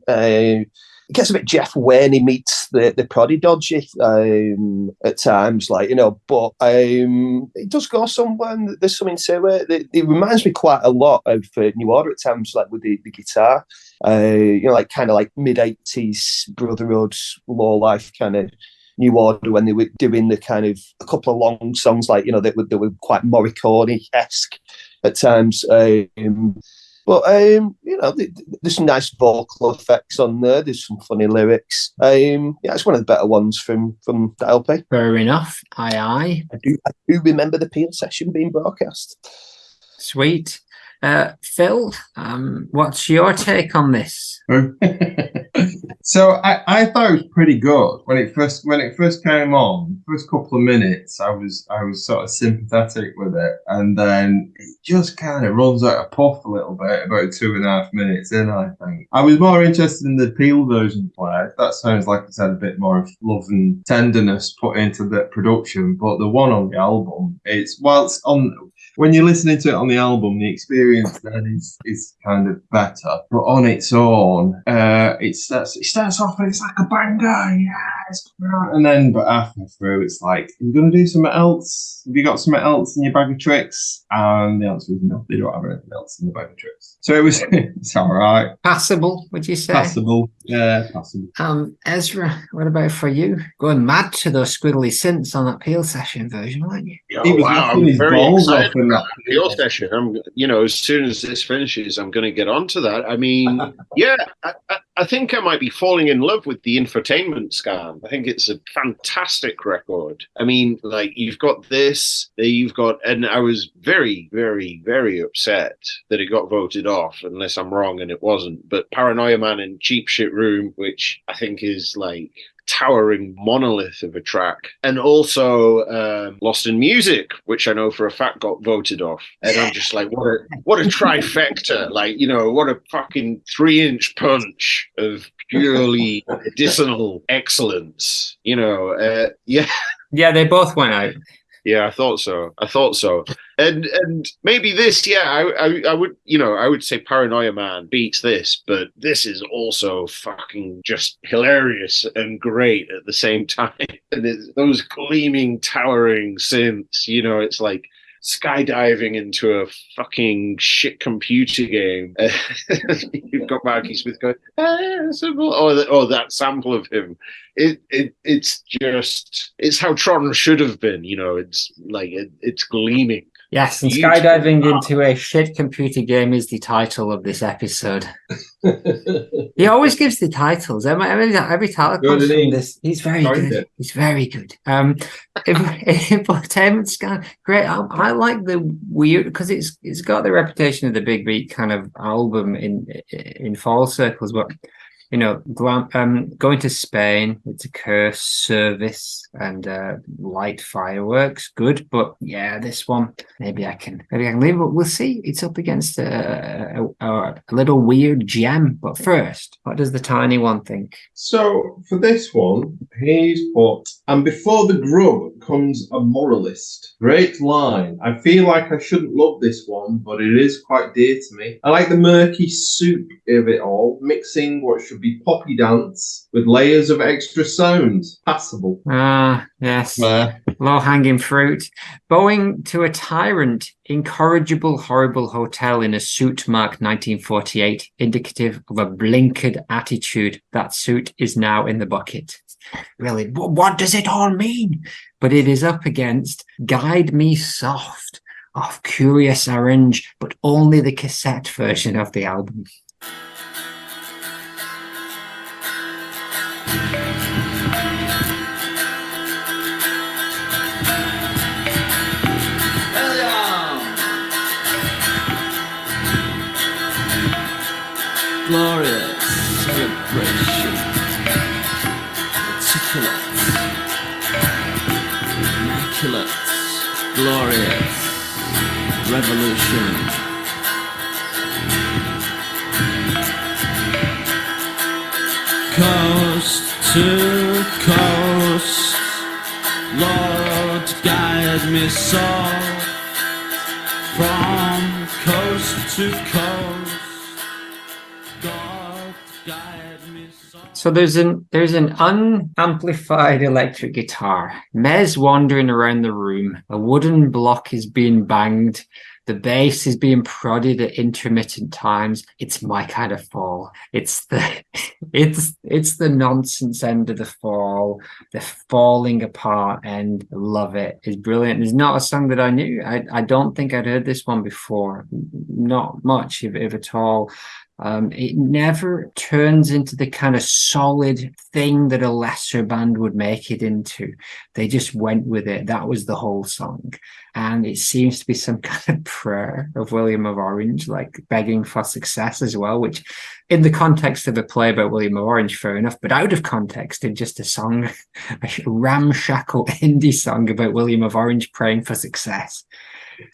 it gets a bit Jeff Wayne meets the Proddy dodgy at times, like, you know, but it does go somewhere, and there's something to it. It reminds me quite a lot of New Order at times, like with the guitar, you know, like kind of like mid-80s Brotherhood, low life kind of New Order when they were doing the kind of a couple of long songs, like, you know, they were quite Morricone-esque at times. But, you know, there's some nice vocal effects on there. There's some funny lyrics. Yeah, it's one of the better ones from the LP. Fair enough. Aye. I do remember the Peel session being broadcast. Sweet. Phil, what's your take on this? So I thought it was pretty good when it first came on. First couple of minutes, I was sort of sympathetic with it, and then it just kind of runs out of puff a little bit about 2.5 minutes in. I think I was more interested in the Peel version played. That sounds like it's had a bit more of love and tenderness put into the production, but the one on the album, it's on. When you're listening to it on the album, the experience then is kind of better. But on its own, it starts off and it's like a banger, yes. And then, but halfway through, it's like, are you going to do something else? Have you got something else in your bag of tricks? And the answer is no, they don't have anything else in the bag of tricks. So it's all right. Passable, would you say? Passable, yeah, passable. Ezra, what about for you? Going mad to those squiggly synths on that Peel session version, aren't you? Oh, wow, I'm very excited about the Peel session. As soon as this finishes, I'm going to get onto that. I mean, yeah, I think I might be falling in love with the infotainment scan. I think it's a fantastic record. I mean, like, you've got this, and I was very, very, very upset that it got voted off, unless I'm wrong and it wasn't. But Paranoia Man and Cheap Shit Room, which I think is like towering monolith of a track, and also Lost in Music, which I know for a fact got voted off, and I'm just like, what a trifecta, like, you know, what a fucking 3-inch punch of purely medicinal excellence, you know. Yeah, they both went out. Yeah, I thought so. And maybe this, I would say Paranoia Man beats this, but this is also fucking just hilarious and great at the same time. And it's those gleaming, towering synths, you know, it's like skydiving into a fucking shit computer game. You've got Marky Smith going, that sample of him. It's how Tron should have been, you know. It's like it's gleaming. Yes, and skydiving into a shit computer game is the title of this episode. He always gives the titles. Every title comes from this. He's very good. He's very good. Infotainment scan, great album. I like the weird, because it's got the reputation of the big beat kind of album in fall circles, but you know, going to Spain, it's a curse, service, and light fireworks. Good, but yeah, this one maybe I can leave it. We'll see. It's up against a little weird gem. But first, what does the tiny one think? So for this one, he's put, and before the grub comes a moralist. Great line. I feel like I shouldn't love this one, but it is quite dear to me. I like the murky soup of it all, mixing what should be poppy dance with layers of extra sounds. Passable. Yes. Low-hanging fruit. Bowing to a tyrant, incorrigible, horrible hotel in a suit marked 1948, indicative of a blinkered attitude. That suit is now in the bucket. Really, what does it all mean? But it is up against Guide Me Soft of Curious Orange, but only the cassette version of the album. Glorious celebration, meticulous, immaculate, glorious revolution. Coast to coast, Lord, guide me soft, from coast to coast. So there's an unamplified electric guitar. Mez wandering around the room. A wooden block is being banged. The bass is being prodded at intermittent times. It's my kind of fall. It's the it's the nonsense end of the fall, the falling apart end. Love it. It's brilliant. It's not a song that I knew. I don't think I'd heard this one before. Not much, if at all. It never turns into the kind of solid thing that a lesser band would make it into. They just went with it. That was the whole song. And it seems to be some kind of prayer of William of Orange, like begging for success as well, which in the context of a play about William of Orange, fair enough, but out of context in just a song, a ramshackle indie song about William of Orange praying for success.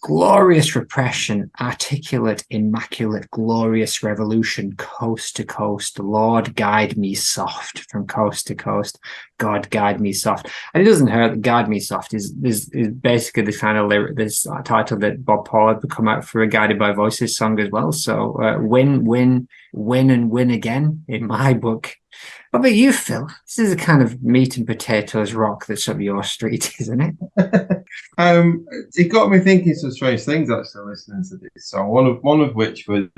Glorious repression, articulate, immaculate, glorious revolution, coast to coast. Lord, guide me soft from coast to coast. God, guide me soft. And it doesn't hurt that guide me soft is basically the kind of lyric, this title that Bob Paul had come out for a Guided by Voices song as well. So win, win, win, and win again in my book. What about you, Phil? This is a kind of meat and potatoes rock that's up your street, isn't it? It got me thinking some strange things actually listening to this song. One of which was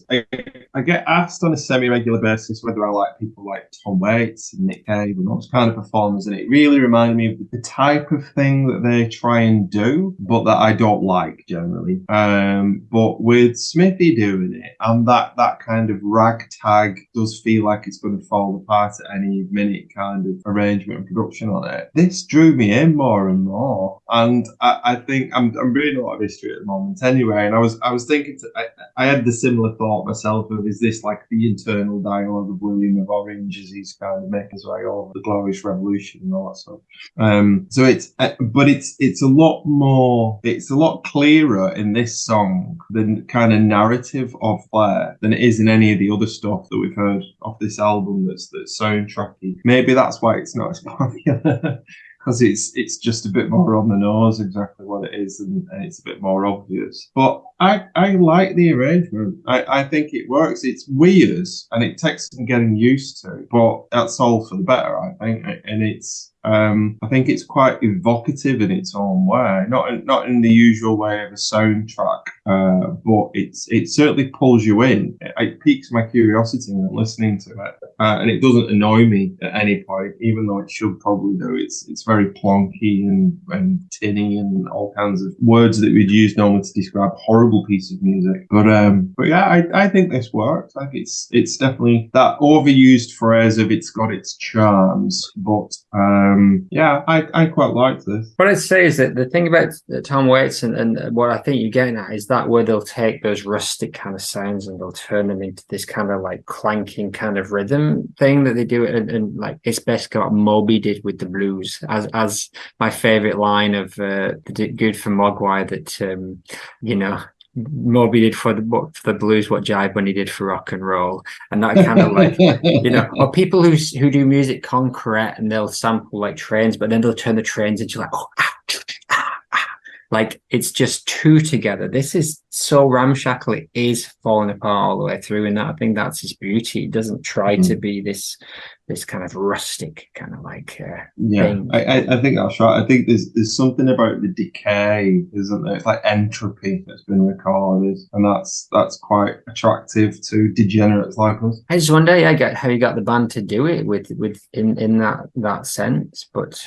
I get asked on a semi-regular basis whether I like people like Tom Waits and Nick Cave and those kind of performers, and it really reminded me of the type of thing that they try and do, but that I don't like generally. But with Smithy doing it, and that kind of ragtag does feel like it's going to fall apart at any minute kind of arrangement and production on it. This drew me in more and more, and I think I'm reading a lot of history at the moment anyway, and I was thinking I had the similar thought myself of, is this like the internal dialogue of William of Orange as he's kind of making his way over the Glorious Revolution and all that stuff. So it's a lot clearer in this song than kind of narrative of Flair than it is in any of the other stuff that we've heard off this album that's soundtracky. Maybe that's why it's not as popular. Because it's just a bit more on the nose exactly what it is, and it's a bit more obvious. But I like the arrangement. I think it works. It's weird and it takes some getting used to, but that's all for the better, I think. And it's I think it's quite evocative in its own way, not in the usual way of a soundtrack, but it certainly pulls you in. It piques my curiosity when I'm listening to it, and it doesn't annoy me at any point, even though it should probably do. It's very plonky and tinny and all kinds of words that we'd use normally to describe horrible piece of music. But yeah, I think this works. I think it's definitely that overused phrase of it's got its charms, but yeah, I quite like this. What I'd say is that the thing about Tom Waits and what I think you're getting at is that where they'll take those rustic kind of sounds and they'll turn them into this kind of like clanking kind of rhythm thing that they do, and like it's basically what Moby did with the blues, as my favorite line of the Good for Mogwai, that Moby did for the blues what Jive when he did for rock and roll, and that kind of like or people who do music concrete and they'll sample like trains, but then they'll turn the trains into like like it's just two together. This is so ramshackle, it is falling apart all the way through, and I think that's its beauty. It doesn't try to be this kind of rustic kind of like thing. I think that's right. I think there's something about the decay, isn't there? It's like entropy that's been recorded, and that's quite attractive to degenerates like us. I just wonder how you got the band to do it with in that sense, but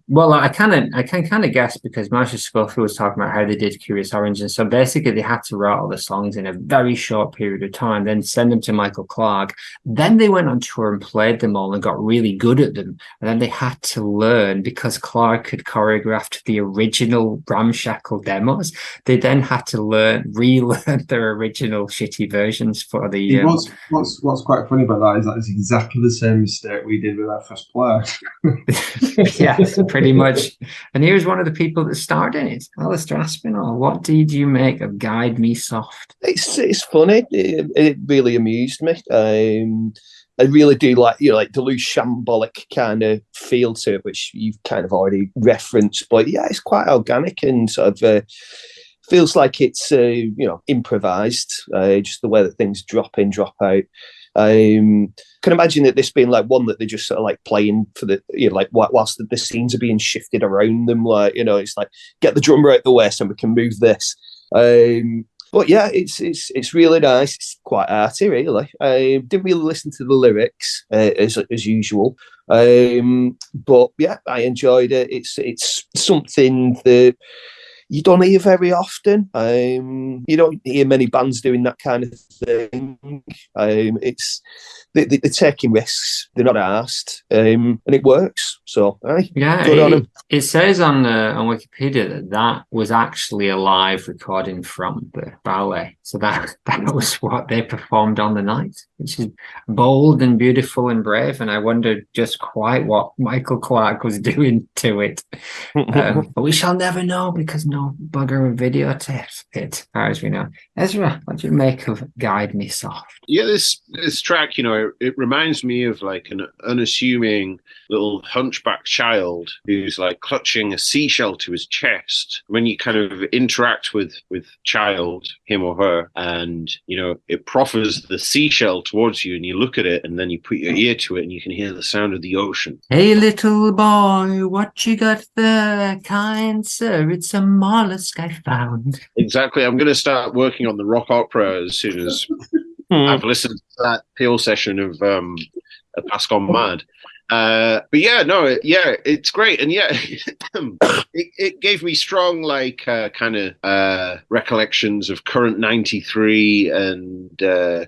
well, I can kind of guess, because Marcia Scofield was talking about how they did Curious Orange, and so basically they had to write all the songs in a very short period of time, then send them to Michael Clark, then they went on tour and played them all and got really good at them, and then they had to learn, because Clark had choreographed the original ramshackle demos, they then had to relearn their original shitty versions for the what's quite funny about that is that it's exactly the same mistake we did with our first player. Yes, pretty much. And here's one of the people that starred in it, Alistair Aspinall. What did you make of Guide Me Soft? It's funny. It really amused me. I really do like the loose shambolic kind of feel to it, which you've kind of already referenced. But yeah, it's quite organic and sort of feels like it's improvised. Just the way that things drop in, drop out. Can imagine that this being like one that they're just sort of like playing for the, like whilst the scenes are being shifted around them, like, it's like get the drummer out the way so we can move this. But yeah, it's really nice. It's quite arty, really. I didn't really listen to the lyrics as usual, but yeah, I enjoyed it. It's something that you don't hear very often. You don't hear many bands doing that kind of thing. It's they're taking risks. They're not asked, and it works. So, good on them. It says on Wikipedia that was actually a live recording from the ballet. So that was what they performed on the night, which is bold and beautiful and brave. And I wondered just quite what Michael Clark was doing to it. But we shall never know because no bugger videotaped it, as far as we know. Ezra, what do you make of Guide Me Soft? Yeah, this track, it reminds me of like an unassuming little hunchback child who's like clutching a seashell to his chest. When you kind of interact with child, him or her, and it proffers the seashell towards you, and you look at it, and then you put your ear to it, and you can hear the sound of the ocean. Hey, little boy, what you got there, kind sir? It's a mollusk I found. Exactly. I'm going to start working on the rock opera as soon as I've listened to that Peel session of A Pass Gone Mad. But it's great, and it gave me strong recollections of Current 93 and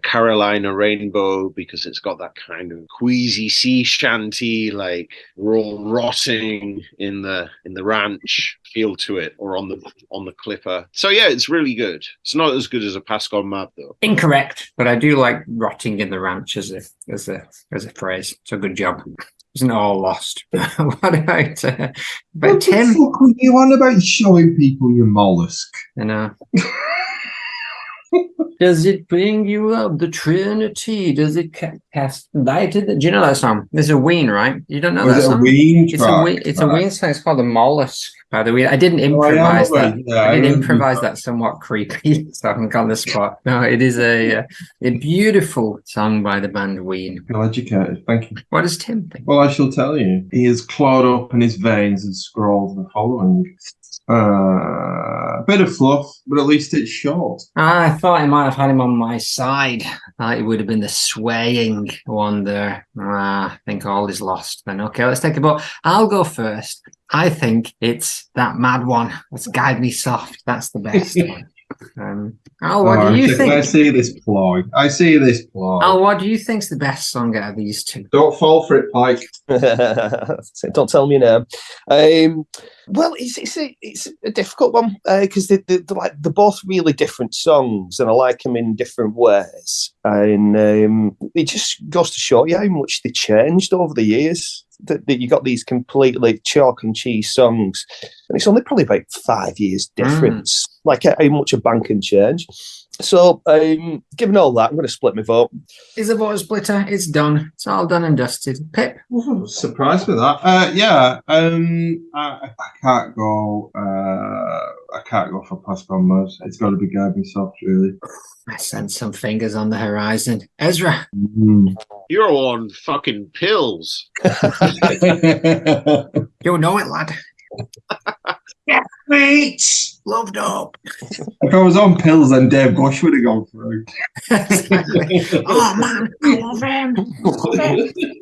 Carolina Rainbow, because it's got that kind of queasy sea shanty, like we're all rotting in the ranch feel to it, or on the clipper. So yeah, it's really good. It's not as good as A Pass Gone Mad though. Incorrect, but I do like rotting in the ranch as a phrase. So good job. Isn't all lost? What about Tim? What the fuck were you on about showing people your mollusk? I know. Does it bring you up the Trinity? Does it cast light? Do you know that song? There's a Ween, right? You don't know that song? It's a Ween song. It's called The Mollusk, by the way. I didn't improvise that. I didn't improvise that somewhat creepy song on the spot. No, it is a beautiful song by the band Ween. Well educated, thank you. What does Tim think? Well, I shall tell you. He has clawed up in his veins and scrawled the following. A bit of fluff, but at least it's short. I thought I might have had him on my side. I thought it would have been the swaying one there. I think all is lost then. Okay, let's take a vote. I'll go first. I think it's that mad one. Let's Guide Me Soft. That's the best one. Al, what do you think? I see this ploy. Al, what do you think's the best song out of these two? Don't fall for it, Pike. Don't tell me now. Well, it's a difficult one because they're both really different songs, and I like them in different ways. And it just goes to show you how much they changed over the years. That you got these completely chalk and cheese songs, and it's only probably about 5 years difference. Like how much a band can change. So, given all that, I'm going to split my vote. Is a vote splitter? It's done. It's all done and dusted. Pip? Ooh, surprised with that. I can't go. I can't go for Pass Gone Mad. It's got to be Guide Me Soft, really. I sense some fingers on the horizon. Ezra? You're on fucking pills. You know it, lad. Yeah, mate. Loved up. If I was on pills, then Dave Bush would have gone through. Exactly. Oh man, I love him.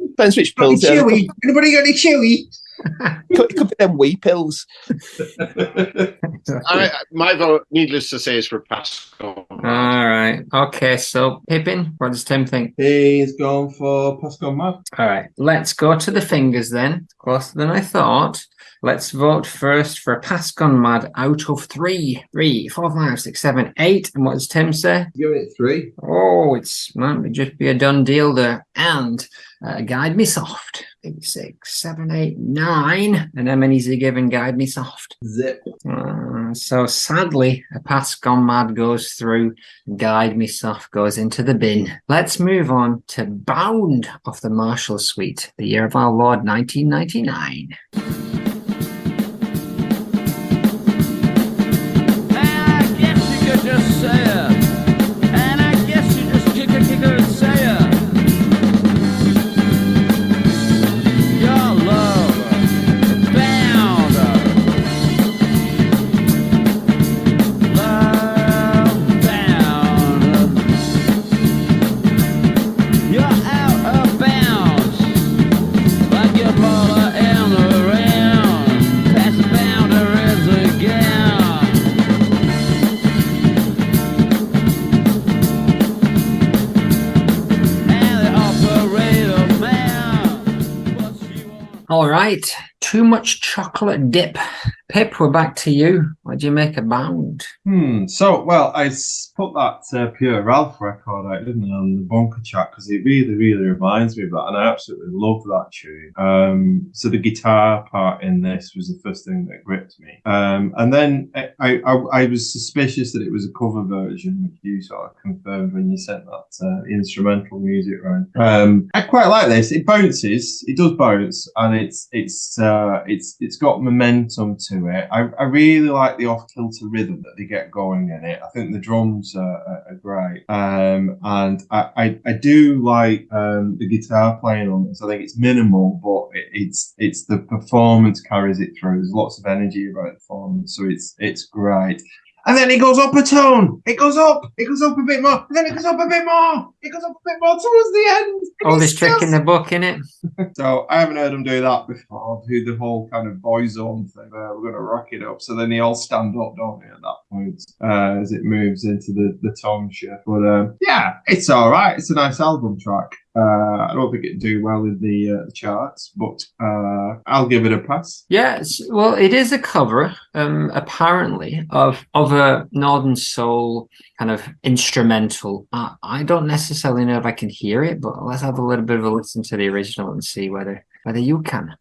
Depends which pills. Chewy. Anybody got any chewy? It could be them wee pills. My vote, needless to say, is for Pass Gone Mad. All right. Okay, so Pippin, what does Tim think? He's gone for Pass Gone Mad. All right, let's go to the fingers then. Closer than I thought. Let's vote first for Pass Gone Mad out of 3. 3, 4, 5, 6, 7, 8. And what does Tim say? Give it 3. Oh, might just be a done deal there. And Guide Me Soft. 6, 7, 8, 9. And how many is he giving Guide Me Soft? Zip. So sadly, A Pass Gone Mad goes through. Guide Me Soft goes into the bin. Let's move on to Bound of the Marshall Suite, the year of our Lord 1999. Just say it. And I guess you just kick her and say it. All right. Too much chocolate dip. Pip, we're back to you. What do you make of Bound? So, well, put that Pure Ralph record out, didn't I, on the Bunker Chat, because it really, really reminds me of that, and I absolutely love that tune. So the guitar part in this was the first thing that gripped me. And then I was suspicious that it was a cover version, which you sort of confirmed when you sent that instrumental music around. I quite like this. It bounces, it does bounce, and it's got momentum to it. I really like the off-kilter rhythm that they get going in it. I think the drums are great, and I do like the guitar playing on this. I think it's minimal, but it's the performance carries it through. There's lots of energy about the performance, so it's great. And then it goes up a tone. It goes up a bit more. And then it goes up a bit more. It goes up a bit more towards the end. All this trick in the book, innit? So I haven't heard them do that before. Do the whole kind of Boyzone thing. We're going to rock it up. So then they all stand up, don't they, at that point, as it moves into the tone shift. But yeah, it's all right. It's a nice album track. I don't think it'd do well in the charts, but I'll give it a pass. Yes, well, it is a cover, apparently, of a Northern Soul kind of instrumental. I don't necessarily know if I can hear it, but let's have a little bit of a listen to the original and see whether you can.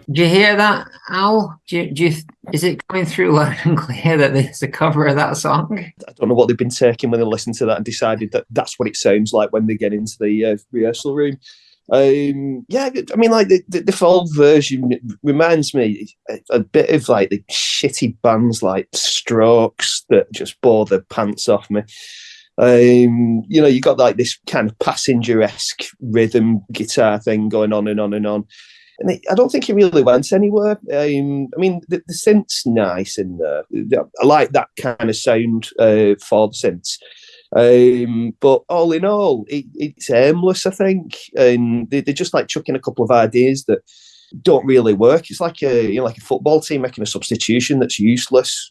Do you hear that, Al? Is it coming through loud and clear that there's a cover of that song? I don't know what they've been taking when they listened to that and decided that that's what it sounds like when they get into the rehearsal room. Yeah, I mean, like the full version reminds me a bit of like the shitty bands like Strokes that just bore the pants off me. You know, you got like this kind of Passenger-esque rhythm guitar thing going on and on and on. And I don't think it really went anywhere. I mean, the synth's nice in there. I like that kind of sound for the synths. But all in all, it's aimless, I think. And they're just like chucking a couple of ideas that don't really work. It's like a football team making a substitution that's useless.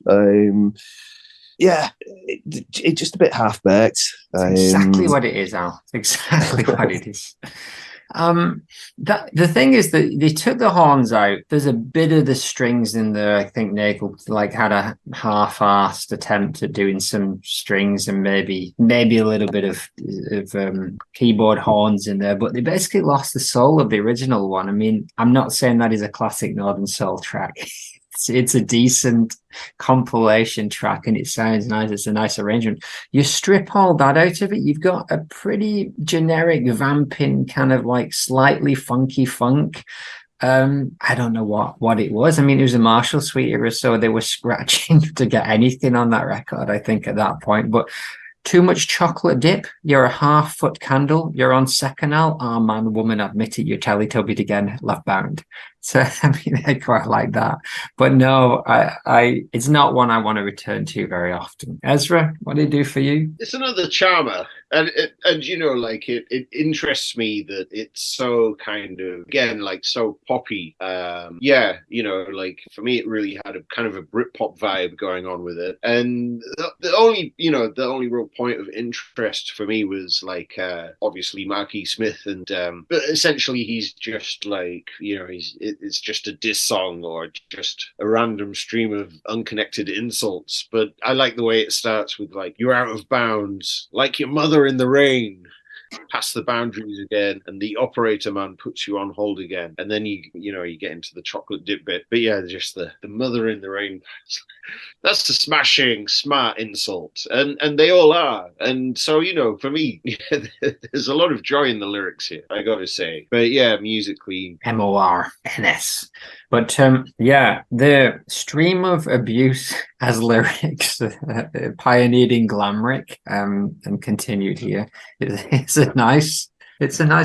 Yeah, it's just a bit half-baked. Exactly what it is, Al. Exactly what it is. The thing is that they took the horns out. There's a bit of the strings in there. I think Nagel like had a half-assed attempt at doing some strings and maybe a little bit of keyboard horns in there, but they basically lost the soul of the original one. I mean, I'm not saying that is a classic Northern Soul track. It's a decent compilation track and it sounds nice. It's a nice arrangement. You strip all that out of it, you've got a pretty generic vamping kind of like slightly funky funk. I don't know what it was. I mean, it was a Marshall Suite era, so they were scratching to get anything on that record, I think, at that point. But Too Much Chocolate Dip, You're a Half-Foot Candle, You're on Second Al, Oh Man, Woman, Admit It, You're Teletubbied Again, Love Bound. So, I mean, I quite like that. But no, it's not one I want to return to very often. Ezra, what did it do for you? It's another charmer. And you know, like it interests me that it's so kind of, again, like so poppy. Yeah, you know, like for me, it really had a kind of a Britpop vibe going on with it. And the only real point of interest for me was like, obviously Marky Smith and, but essentially he's just like, you know, it's just a diss song or just a random stream of unconnected insults. But I like the way it starts with like, you're out of bounds, like your mother in the rain, past the boundaries again, and the operator man puts you on hold again, and then you get into the chocolate dip bit. But yeah, just the mother in the rain, that's a smashing smart insult, and they all are. And so, you know, for me, there's a lot of joy in the lyrics here, I gotta say. But yeah, musically, MORNS. But yeah, the stream of abuse as lyrics pioneered in Glamric and continued here. It's a nice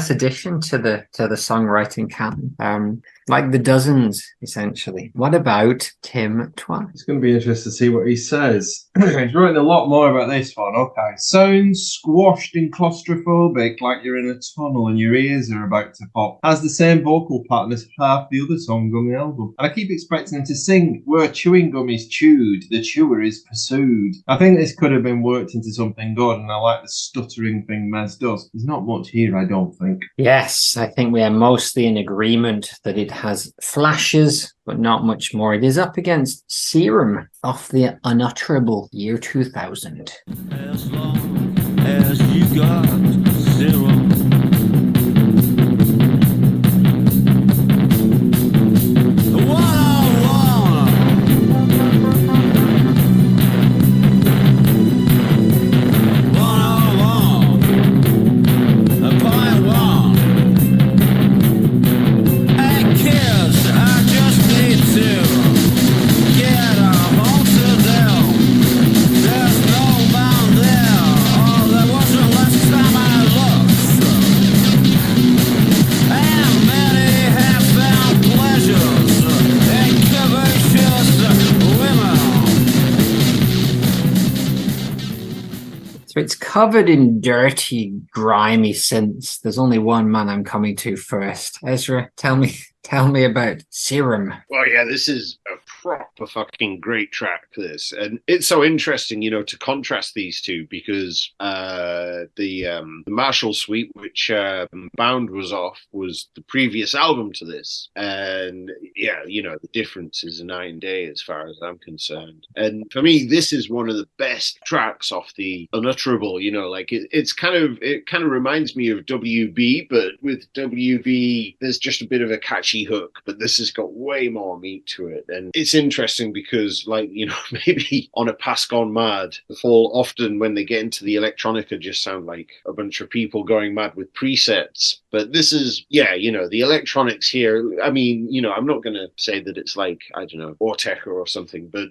addition to the songwriting canon. Like the dozens, essentially. What about Tim Twan? It's going to be interesting to see what he says. He's writing a lot more about this one. Okay. Sounds squashed and claustrophobic, like you're in a tunnel and your ears are about to pop. Has the same vocal pattern as half the other songs on the album. And I keep expecting him to sing, where chewing gum is chewed, the chewer is pursued. I think this could have been worked into something good, and I like the stuttering thing Mez does. There's not much here, I don't think. Yes, I think we are mostly in agreement that it has flashes, but not much more. It is up against Serum off the unutterable year 2000. As long as you got serum. So it's covered in dirty, grimy synths. There's only one man I'm coming to first. Ezra, tell me about Serum. Well, yeah, this is a proper fucking great track, this. And it's so interesting, to contrast these two, because the Marshall Suite, which Bound was off, was the previous album to this. And yeah, the difference is a night and day as far as I'm concerned. And for me, this is one of the best tracks off the Unutterable, it kind of reminds me of WB, but with WB, there's just a bit of a catchy hook, but this has got way more meat to it. And it's interesting because, maybe on a Pass Gone Mad, the Fall often, when they get into the electronica, just sound like a bunch of people going mad with presets. But this is, the electronics here, I'm not going to say that it's like, I don't know, Orteca or something, but,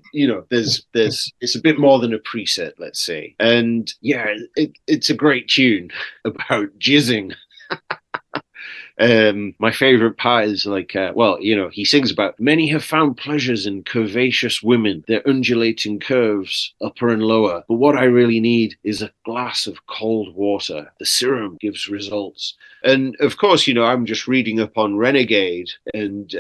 there's it's a bit more than a preset, let's say. And yeah, it's a great tune about jizzing. My favorite part is he sings about many have found pleasures in curvaceous women, their undulating curves, upper and lower. But what I really need is a glass of cold water. The serum gives results. And of course, I'm just reading up on Renegade, and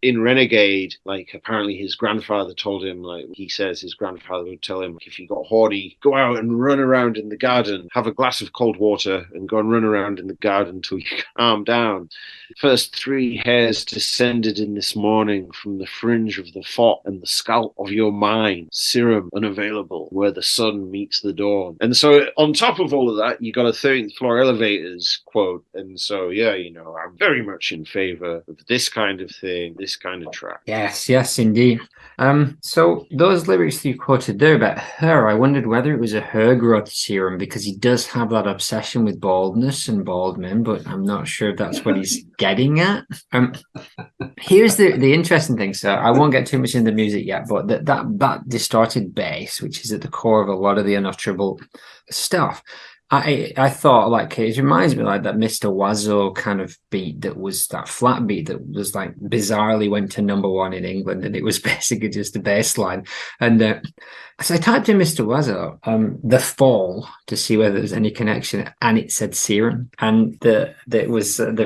in Renegade, apparently his grandfather told him, he says his grandfather would tell him, if you got horny, go out and run around in the garden, have a glass of cold water, and go and run around in the garden until you calm down. First 3 hairs descended in this morning from the fringe of the fot and the scalp of your mind. Serum unavailable where the sun meets the dawn. And so on top of all of that, you got a 13th floor elevators quote. And so, I'm very much in favor of this kind of thing, this kind of track. Yes, indeed. So those lyrics you quoted there about her, I wondered whether it was a her growth Serum, because he does have that obsession with baldness and bald men, but I'm not sure if that's what he's getting at. Here's the interesting thing. So I won't get too much into the music yet, but that distorted bass, which is at the core of a lot of the Unutterable stuff, I thought it reminds me like that Mr. Wazzo kind of beat, that was that flat beat that was bizarrely went to #1 in England, and it was basically just a bass line. And so I typed in Mr. Wazzo, the Fall, to see whether there's any connection, and it said Serum. And the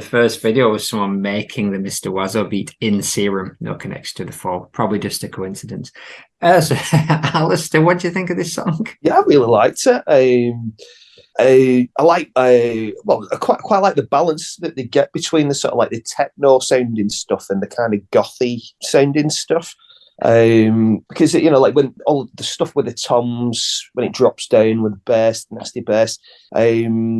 first video was someone making the Mr. Wazzo beat in Serum, no connection to the Fall, probably just a coincidence. So, Alistair, what do you think of this song? Yeah, I really liked it. I quite like the balance that they get between the sort of the techno sounding stuff and the kind of gothy sounding stuff. Because when all the stuff with the toms, when it drops down with the bass, nasty bass, the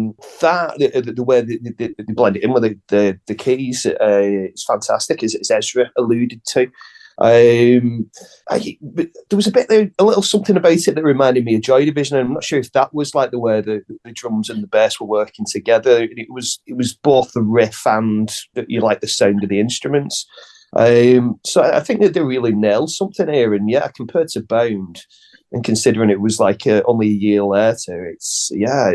way they blend it in with the keys, it's fantastic, as Ezra alluded to. But there was a little something about it that reminded me of Joy Division, and I'm not sure if that was the way the drums and the bass were working together. It was both the riff and the sound of the instruments. So I think that they really nailed something here, and compared to Bound, and considering it was only a year later, it's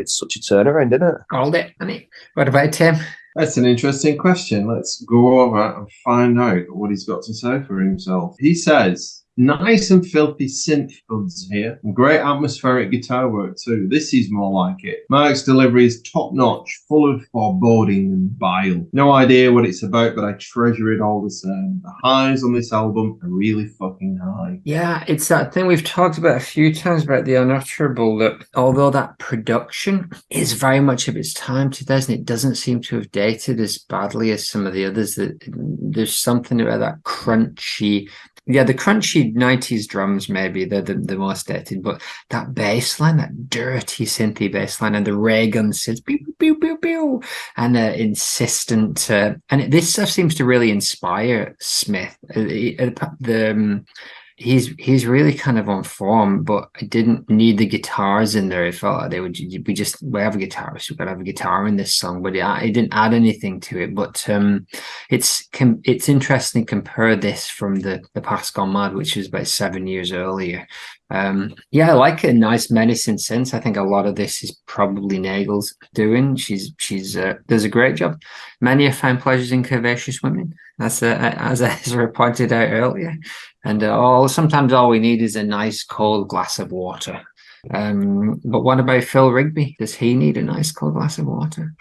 such a turnaround, isn't it? Called it, honey. What about Tim? That's an interesting question. Let's go over and find out what he's got to say for himself. He says, nice and filthy synth buds here. Great atmospheric guitar work too. This is more like it. Mark's delivery is top notch, full of foreboding and bile. No idea what it's about, but I treasure it all the same. The highs on this album are really fucking high. Yeah, it's that thing we've talked about a few times about the Unutterable, that although that production is very much of its time, 2000, it doesn't seem to have dated as badly as some of the others. That there's something about that crunchy. Yeah, the crunchy 90s drums, maybe they're the most dated, but that bass line, that dirty synthy bass line, and the ray gun synth, pew, pew, pew, pew, and insistent, and this stuff seems to really inspire Smith. He's really kind of on form, but I didn't need the guitars in there. It felt like we have a guitarist, we've got to have a guitar in this song, but it didn't add anything to it. But it's interesting to compare this from the Pascal Mad, which was about 7 years earlier. Yeah, I like a nice menacing sense. I think a lot of this is probably Nagel's doing. She's does a great job. Many have found pleasures in curvaceous women. That's as Ezra pointed out earlier. And sometimes all we need is a nice cold glass of water. But what about Phil Rigby? Does he need a nice cold glass of water?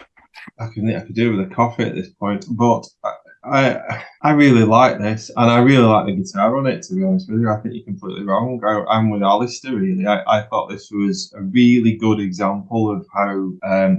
I could do with a coffee at this point, but I really like this, and I really like the guitar on it, to be honest with you. I think you're completely wrong. I'm with Alistair, really. I thought this was a really good example of how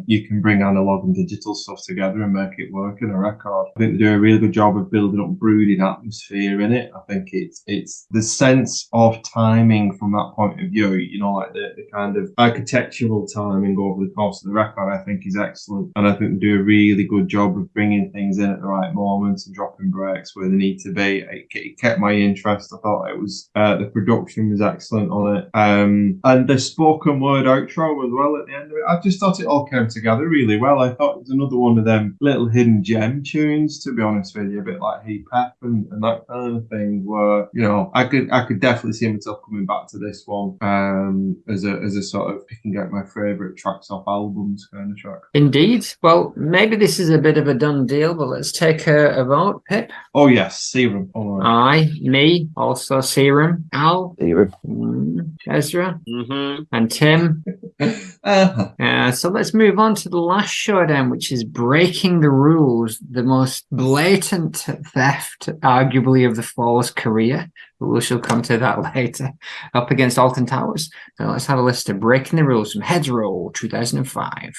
you can bring analog and digital stuff together and make it work in a record. I think they do a really good job of building up brooding atmosphere in it. I think it's the sense of timing from that point of view, like the kind of architectural timing over the course of the record, I think is excellent. And I think they do a really good job of bringing things in at the right moments and dropping breaks where they need to be. It kept my interest. I thought it was the production was excellent on it, and the spoken word outro as well at the end of it. I just thought it all came together really well. I thought it was another one of them little hidden gem tunes, to be honest with you, a bit like Heap Pep and that kind of thing. Where I could definitely see myself coming back to this one as a sort of picking out my favourite tracks off albums kind of track. Indeed. Well, maybe this is a bit of a done deal, but let's take a vote. Pip? Oh yes, Serum. All right. Aye, me also Serum. Al? Serum. Ezra? Mm-hmm. And Tim? So let's move on to the last showdown, which is Breaking the Rules, the most blatant theft, arguably, of the Fall's career. But we shall come to that later. Up against Alton Towers. So let's have a list of Breaking the Rules from Heads Roll 2005.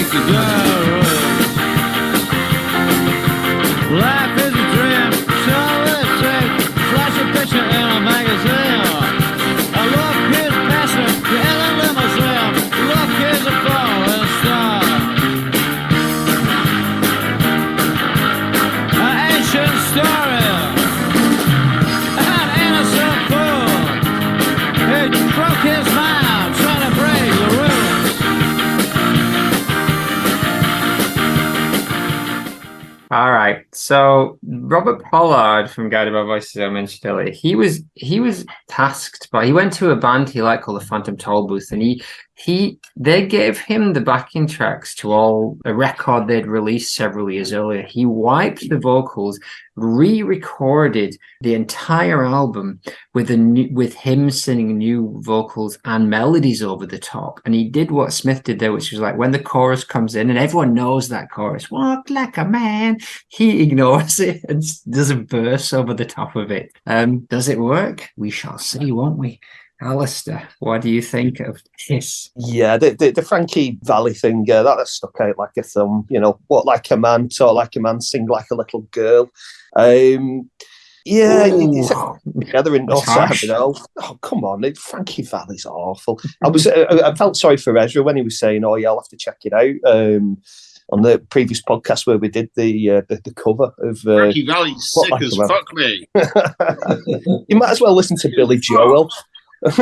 The rules. Life is a dream, so let's say, flash a picture in a magazine. I love kids passing in a limousine. Love kids a falling star. An ancient story. An innocent fool. He broke his mind trying to break the rules. All right. So Robert Pollard from Guided by Voices, I mentioned earlier, he was tasked by, he went to a band he liked called the Phantom Toll Booth, and they gave him the backing tracks to a record they'd released several years earlier. He wiped the vocals, re-recorded the entire album with him singing new vocals and melodies over the top. And he did what Smith did there, which was like when the chorus comes in and everyone knows that chorus, walk like a man, he ignores it and does a verse over the top of it. Does it work? We shall see, won't we? Alistair, what do you think of this? Yeah, the Frankie Valli thing, that stuck out like a thumb. What like a man, talk like a man, sing like a little girl. Yeah, it's together in no time, Oh, come on, Frankie Valli's awful. I felt sorry for Ezra when he was saying, "Oh, yeah, I'll have to check it out." On the previous podcast where we did the cover of Frankie Valli's sick like as fuck, mate. You might as well listen to Billy Joel. But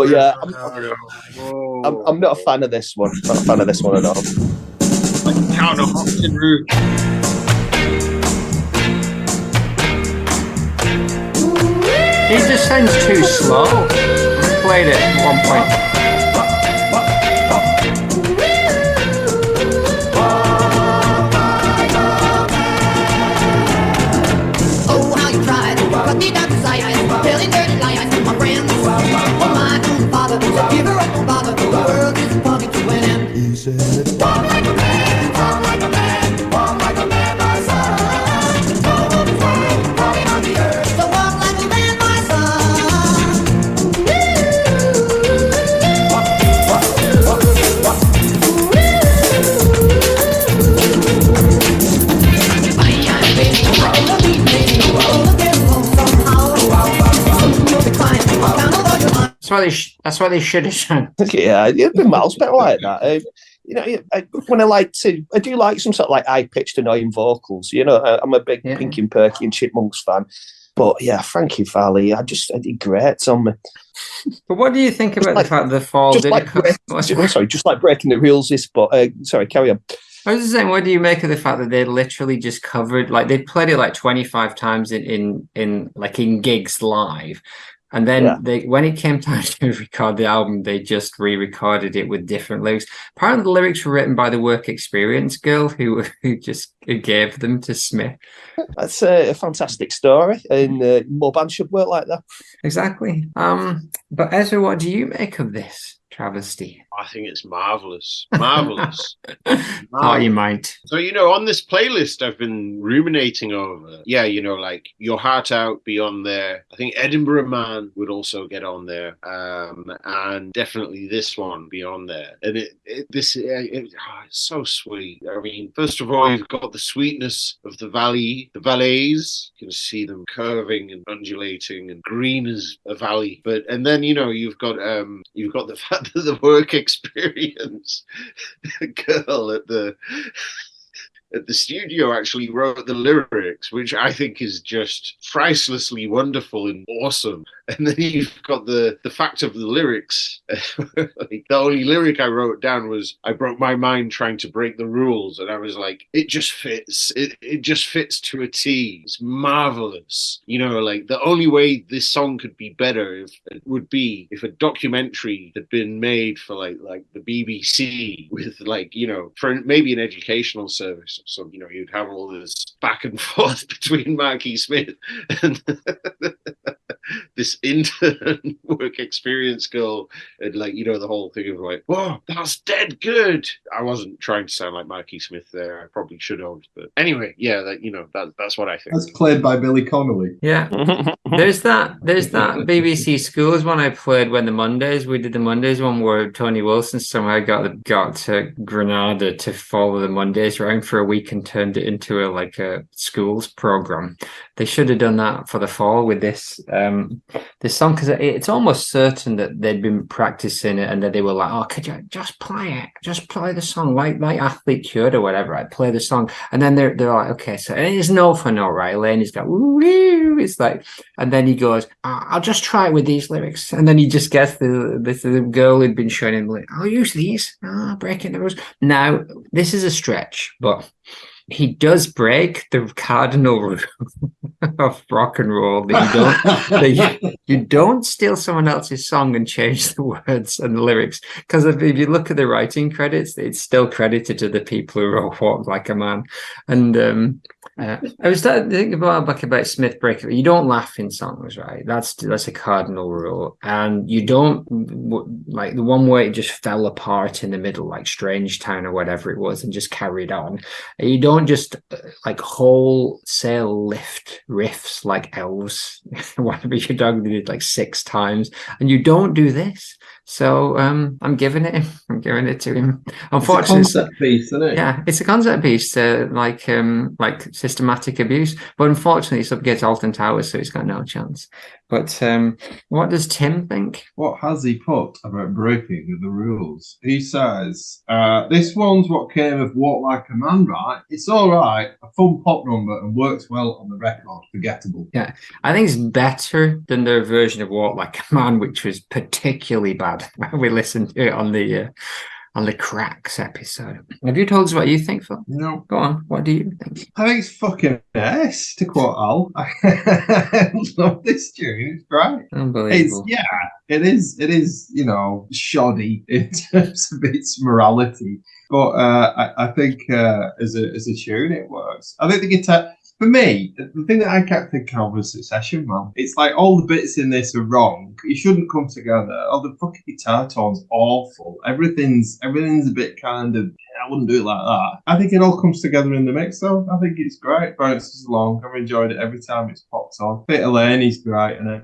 yeah, I'm not a fan of this one. Not a fan of this one at all. Like Count of Hopton Root. He just sounds too slow. I played it at one point. Oh, how you tried to cut me down to sight, telling dirty lies to my friends. Oh, my own father, so give her up, bother. The world is coming to an end. He said, walk like a man, talk like a man, walk like a man, my son. Walking on the earth, so walk like a man, my son. That's why they should have done. Yeah, it'd be miles better like that. You know, I do like some sort of like high-pitched, annoying vocals. You know, I'm a big Pinky and Perky and Chipmunks fan. But yeah, Frankie Valli, I did great on me. But what do you think about the fact that the Fall did just like breaking the rules. Sorry, carry on. I was just saying, what do you make of the fact that they literally just covered, like they played it like 25 times in gigs live, and then when it came time to record the album, they just re-recorded it with different lyrics. Apparently, the lyrics were written by the Work Experience girl who just gave them to Smith. That's a fantastic story, and more bands should work like that. Exactly. But Ezra, what do you make of this travesty? I think it's marvelous. Marvelous. Oh, you might. So, on this playlist I've been ruminating over. Yeah, like Your Heart Out be on there. I think Edinburgh Man would also get on there. And definitely this one be on there. And it's so sweet. I mean, first of all, you've got the sweetness of the valleys. You can see them curving and undulating and green as a valley. And then, you've got the fact that the Work Experience girl at the studio actually wrote the lyrics, which I think is just pricelessly wonderful and awesome. And then you've got the fact of the lyrics. Like, the only lyric I wrote down was, I broke my mind trying to break the rules. And I was like, it just fits. It just fits to a T. It's marvelous. Like the only way this song could be better would be if a documentary had been made for like the BBC with for maybe an educational service. So, you'd have all this back and forth between Marky Smith and this intern Work Experience girl, and the whole thing of like, whoa, that's dead good. I wasn't trying to sound like Marky Smith there. I probably should have, but anyway, yeah, that's what I think. That's played by Billy Connolly. Yeah. There's that BBC Schools one I played when we did the Mondays one, where Tony Wilson somehow got to Granada to follow the Mondays around for a week and turned it into a schools program. They should have done that for the Fall with this song, because it's almost certain that they'd been practicing it and that they were like, oh, could you just play the song like Athlete Cured or whatever, right? Play the song. And then they're like, okay, so it's no for no, right? Laney's got woo, it's like, and then he goes, I'll just try it with these lyrics. And then he just gets the girl who'd been showing him like, I'll use these, breaking the rules. Now, this is a stretch, but he does break the cardinal rule of rock and roll that you don't steal someone else's song and change the words and the lyrics, because if you look at the writing credits, it's still credited to the people who wrote Walk Like a Man. And I was starting to think about Smith breaking. You don't laugh in songs, right? That's a cardinal rule, and you don't like the one where it just fell apart in the middle, like Strange Town or whatever it was, and just carried on. You don't just wholesale lift riffs like Elves, whatever your dog did like 6 times, and you don't do this. So I'm giving it to him. Unfortunately, it's a concept piece, isn't it? Yeah, it's a concept piece, like Systematic Abuse. But unfortunately, it's up against Alton Towers, so he's got no chance. But what does Tim think? What has he put about breaking the rules? He says, this one's what came of Walk Like a Man, right? It's all right, a fun pop number and works well on the record. Forgettable. Yeah, I think it's better than their version of Walk Like a Man, which was particularly bad. We listened to it on the on the Cracks episode. Have you told us what you think, Phil? No. Go on. What do you think? I think it's fucking S, to quote Al. I love this tune. It's great. Unbelievable. It is, shoddy in terms of its morality. But I think as a tune, it works. I think the guitar, for me, the thing that I kept thinking of was Succession, man. It's like all the bits in this are wrong. You shouldn't come together. Oh, the fucking guitar tone's awful. Everything's a bit kind of, I wouldn't do it like that. I think it all comes together in the mix, though. I think it's great. Bounces along. I've enjoyed it every time it's popped on. F.A.L.L.O.U.T.P.O.D.C.A.S.T great, and I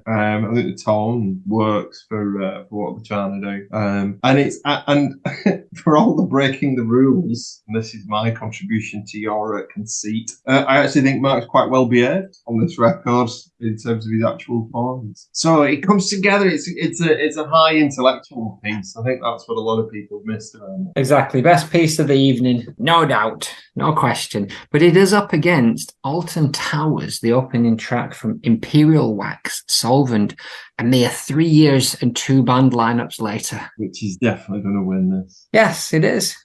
think the tone works for what they're trying to do. And it's and for all the breaking the rules, and this is my contribution to your conceit. I actually think Mark's quite well behaved on this record in terms of his actual performance. So it comes together. It's a high intellectual piece. I think that's what a lot of people missed around it. Exactly. Best piece of the evening, no doubt, no question. But it is up against Alton Towers, the opening track from Imperial Wax, Solvent, a mere 3 years and 2 band lineups later. Which is definitely going to win this. Yes, it is.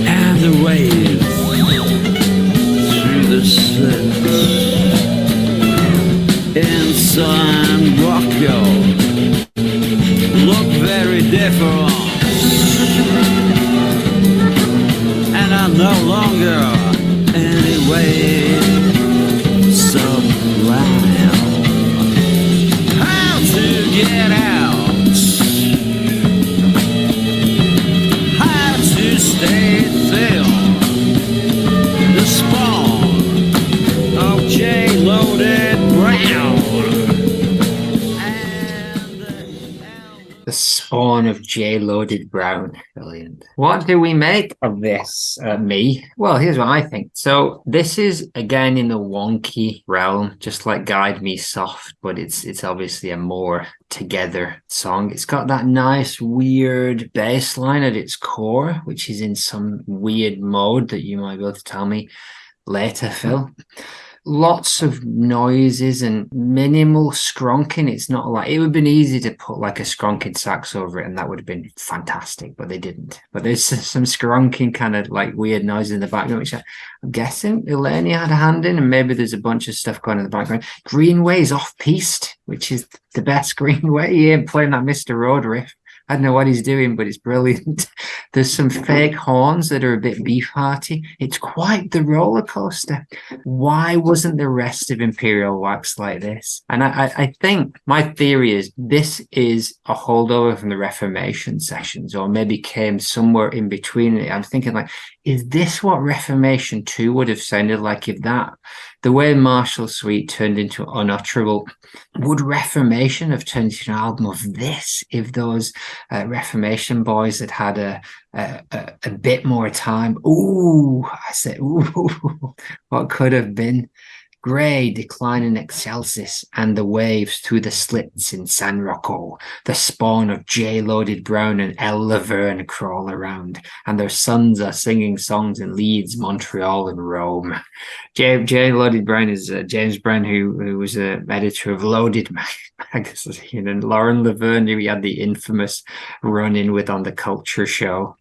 And the wave through the slits in San Rocco look very different, and I'm no longer anyway sublime. How to get out, how to stay still, the spawn of J-Loaded Brown. The spawn of J-Loaded Brown. Brilliant. What do we make of this? Me? Well, here's what I think. So this is, again, in the wonky realm, just like Guide Me Soft, but it's obviously a more together song. It's got that nice, weird bass line at its core, which is in some weird mode that you might be able to tell me later, Phil. Lots of noises and minimal skronking. It's not like, it would have been easy to put like a skronking sax over it and that would have been fantastic, but they didn't. But there's some skronking kind of like weird noise in the background, which I'm guessing Eleni had a hand in, and maybe there's a bunch of stuff going in the background. Greenway's off-piste, which is the best Greenway. He ain't playing that Mr. Road riff. I don't know what he's doing, but it's brilliant. There's some fake horns that are a bit beef-hearty. It's quite the roller coaster. Why wasn't the rest of Imperial Wax like this? And I think my theory is this is a holdover from the Reformation sessions, or maybe came somewhere in between it. I'm thinking like, is this what Reformation 2 would have sounded like if that, the way Marshall Suite turned into Unutterable, would Reformation have turned into an album of this if those Reformation boys had a bit more time? Ooh, I said, ooh, what could have been? Grey decline in excelsis, and the waves through the slits in San Rocco. The spawn of J-Loaded Brown and L. Laverne crawl around, and their sons are singing songs in Leeds, Montreal, and Rome. J-Loaded Brown is James Brown, who was an editor of Loaded magazine, and Lauren Laverne, who he had the infamous run-in with on the Culture Show.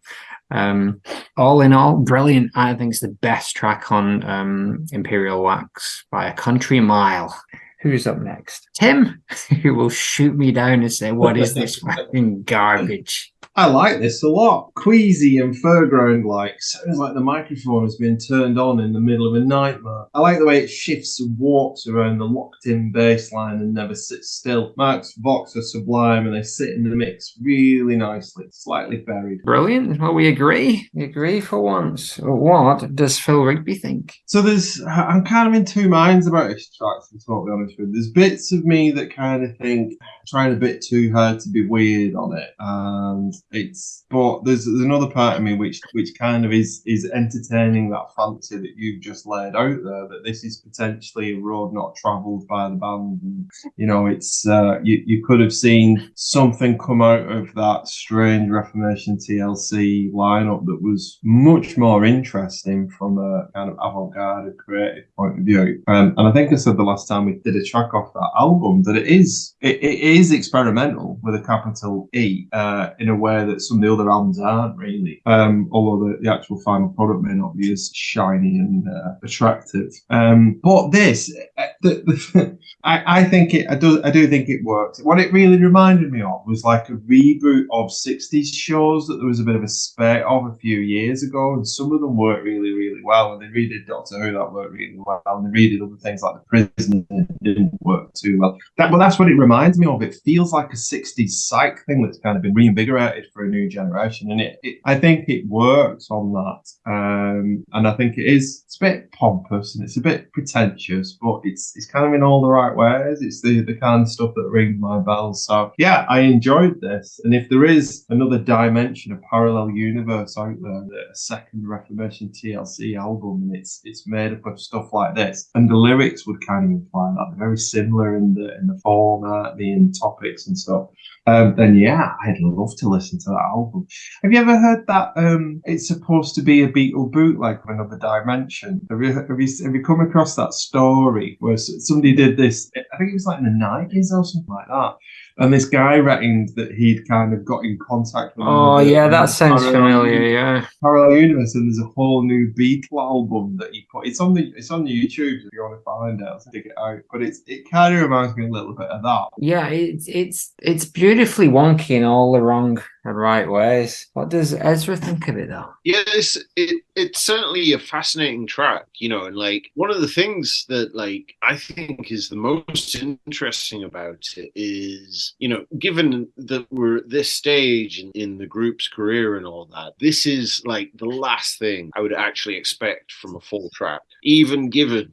All in all, brilliant. I think it's the best track on Imperial Wax by a country mile. Who's up next? Tim, who will shoot me down and say, what is this fucking garbage? I like this a lot. Queasy and foreground-like. Sounds like the microphone has been turned on in the middle of a nightmare. I like the way it shifts and warps around the locked-in bass line and never sits still. Mark's Vox are sublime and they sit in the mix really nicely, slightly buried. Brilliant. Well, we agree. We agree for once. What does Phil Rigby think? So I'm kind of in two minds about this track, to be totally honest with you. There's bits of me that kind of think trying a bit too hard to be weird on it, and but there's another part of me which kind of is entertaining that fantasy that you've just laid out there, that this is potentially a road not travelled by the band. And, you know, it's you could have seen something come out of that strange Reformation TLC lineup that was much more interesting from a kind of avant-garde creative point of view. And I think I said the last time we did a track off that album that it is experimental with a capital E in a way that some of the other albums aren't really. Although the actual final product may not be as shiny and attractive. But this, I think I do think it works. What it really reminded me of was like a reboot of 60s shows that there was a bit of a spate of a few years ago, and some of them worked really, really well. And they redid Doctor Who, that worked really well. And they redid other things like The Prison, that didn't work too well. But that's what it reminds me of. It feels like a 60s psych thing that's kind of been reinvigorated for a new generation, and I think it works on that. And I think it's a bit pompous and it's a bit pretentious, but it's kind of in all the right ways. It's the kind of stuff that rings my bells. So yeah, I enjoyed this. And if there is another dimension, a parallel universe out there, a second Reformation TLC album, and it's made up of stuff like this, and the lyrics would kind of imply that they're very similar in the format, the topics and stuff. Then yeah, I'd love to listen to that album. Have you ever heard that it's supposed to be a Beatle bootleg of Another Dimension? Have you come across that story where somebody did this? I think it was like in the 90s or something like that. And this guy reckoned that he'd kind of got in contact with. Oh yeah, that sounds familiar. Yeah, parallel universe, and there's a whole new Beatle album that he put. It's on YouTube if you want to find it. I'll dig it out. But it kind of reminds me a little bit of that. Yeah, it's beautifully wonky in all the wrong and right ways. What does Ezra think of it though? Yes, it's certainly a fascinating track, you know, and like one of the things that like I think is the most interesting about it is, you know, given that we're at this stage in the group's career and all that, this is like the last thing I would actually expect from a full track, even given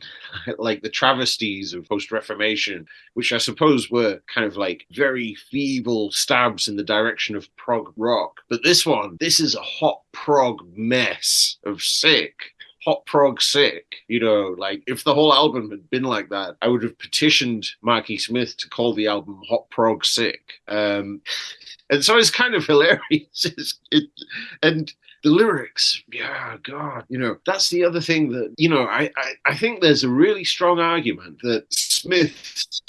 like the travesties of post-Reformation, which I suppose were kind of like very feeble stabs in the direction of prog rock. But this is a hot prog mess of sick. Hot prog sick, you know, like if the whole album had been like that, I would have petitioned Marky Smith to call the album Hot Prog Sick. And so it's kind of hilarious. And the lyrics, yeah, God, you know, that's the other thing that, you know, I think there's a really strong argument that Smith's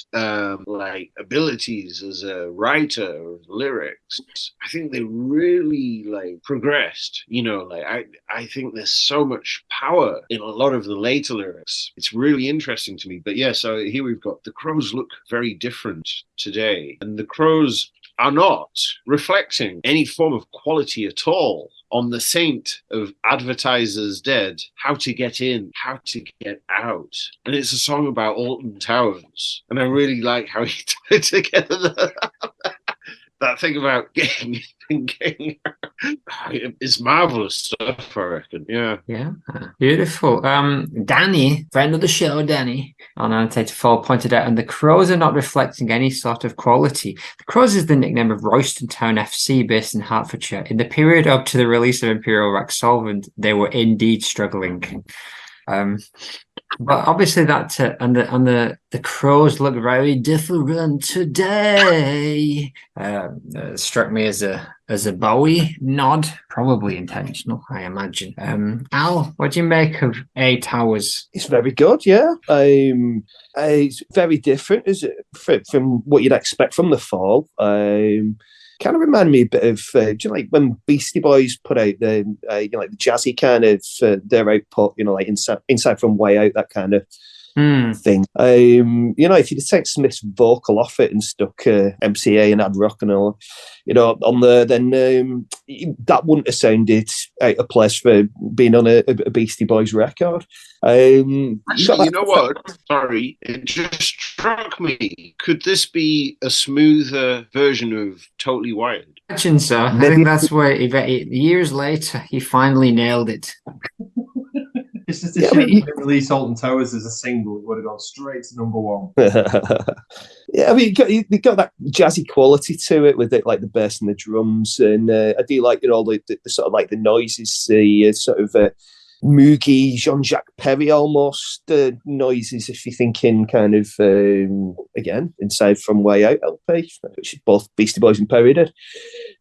like abilities as a writer of lyrics, I think they really like progressed, you know, like I think there's so much power in a lot of the later lyrics. It's really interesting to me. But yeah, so here we've got the Crows look very different today, and the Crows are not reflecting any form of quality at all on the saint of advertisers dead, how to get in, how to get out. And it's a song about Alton Towers. And I really like how he tied together that thing about getting thinking. It's marvelous stuff, I reckon. Yeah. Yeah. Beautiful. Danny, friend of the show, Danny, on Annotated Fall pointed out, and the Crows are not reflecting any sort of quality. The Crows is the nickname of Royston Town FC based in Hertfordshire. In the period up to the release of Imperial Wax Solvent, they were indeed struggling. But obviously that and the Crows look very different today. Struck me as a Bowie nod, probably intentional, I imagine. Al, what do you make of A Towers? It's very good, yeah. It's very different, is it, from what you'd expect from the Fall. Kind of remind me a bit of, do you know, like when Beastie Boys put out the, you know, like the jazzy kind of their output, you know, like Inside From Way Out, that kind of thing. You know, if you take Smith's vocal off it and stuck MCA and Ad Rock and all, you know, on there, then that wouldn't have sounded out of place for being on a Beastie Boys record. Actually, you know what? Sorry, it just struck me. Could this be a smoother version of Totally Wired? Imagine so. I think that's where years later he finally nailed it. It's just a shame they didn't release Alton Towers as a single. It would have gone straight to number one. Yeah, I mean, you got that jazzy quality to it with it, like the bass and the drums, and I do like the sort of like the noises, the sort of moogie Jean-Jacques Perry almost noises. If you're thinking kind of again Inside from Way Out LP, which both Beastie Boys and Perry did.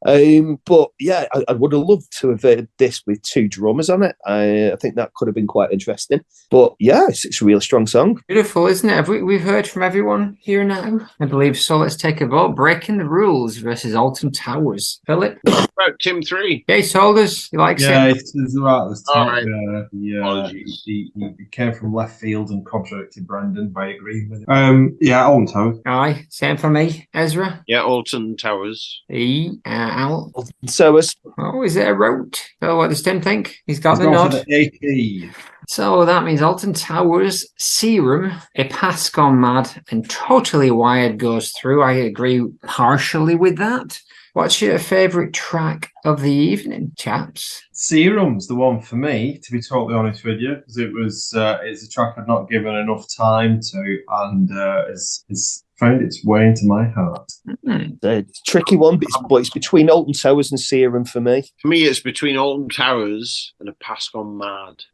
But yeah, I would have loved to have heard this with 2 drummers on it. I think that could have been quite interesting. But yeah, it's a really strong song. Beautiful, isn't it? We've heard from everyone here now? I believe so. Let's take a vote. Breaking the Rules versus Alton Towers. Philip? About Tim 3. Case holders, you like it? It's right at the top. All right. He came from left field and contradicted Brandon by agreeing with him. Alton Towers. Aye, same for me. Ezra? Yeah, Alton Towers. Al? So as Oh, is it a route? Oh, what does Tim think? He's got the gone for nod. the AP. So that means Alton Towers, Serum, A.P.A.S.T Gone Mad, and Totally Wired goes through. I agree partially with that. What's your favourite track of the evening, chaps? Serum's the one for me, to be totally honest with you, because it's a track I've not given enough time to, and it's found its way into my heart. it's a tricky one, but it's between Alton Towers and Serum for me. For me, it's between Alton Towers and A.P.A.S.T Gone Mad.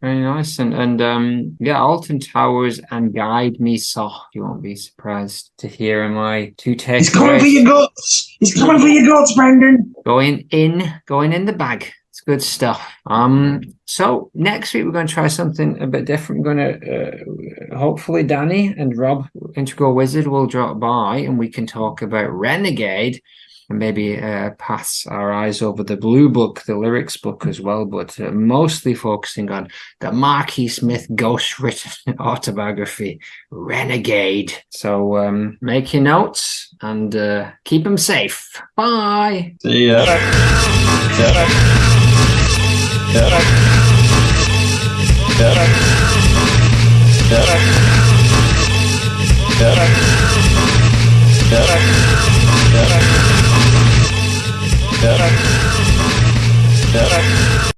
Very nice. And yeah, Alton Towers and Guide Me Soft. You won't be surprised to hear my 2 takeaways. He's coming for your guts! He's coming for your guts, Brendan! Going in the bag. It's good stuff. So next week we're going to try something a bit different. We're going to hopefully Danny and Rob, Integral Wizard, will drop by and we can talk about Renegade and maybe pass our eyes over the Blue Book, the lyrics book as well, but mostly focusing on the Marquis Smith ghost-written autobiography, Renegade. So make your notes and keep them safe. Bye. See ya.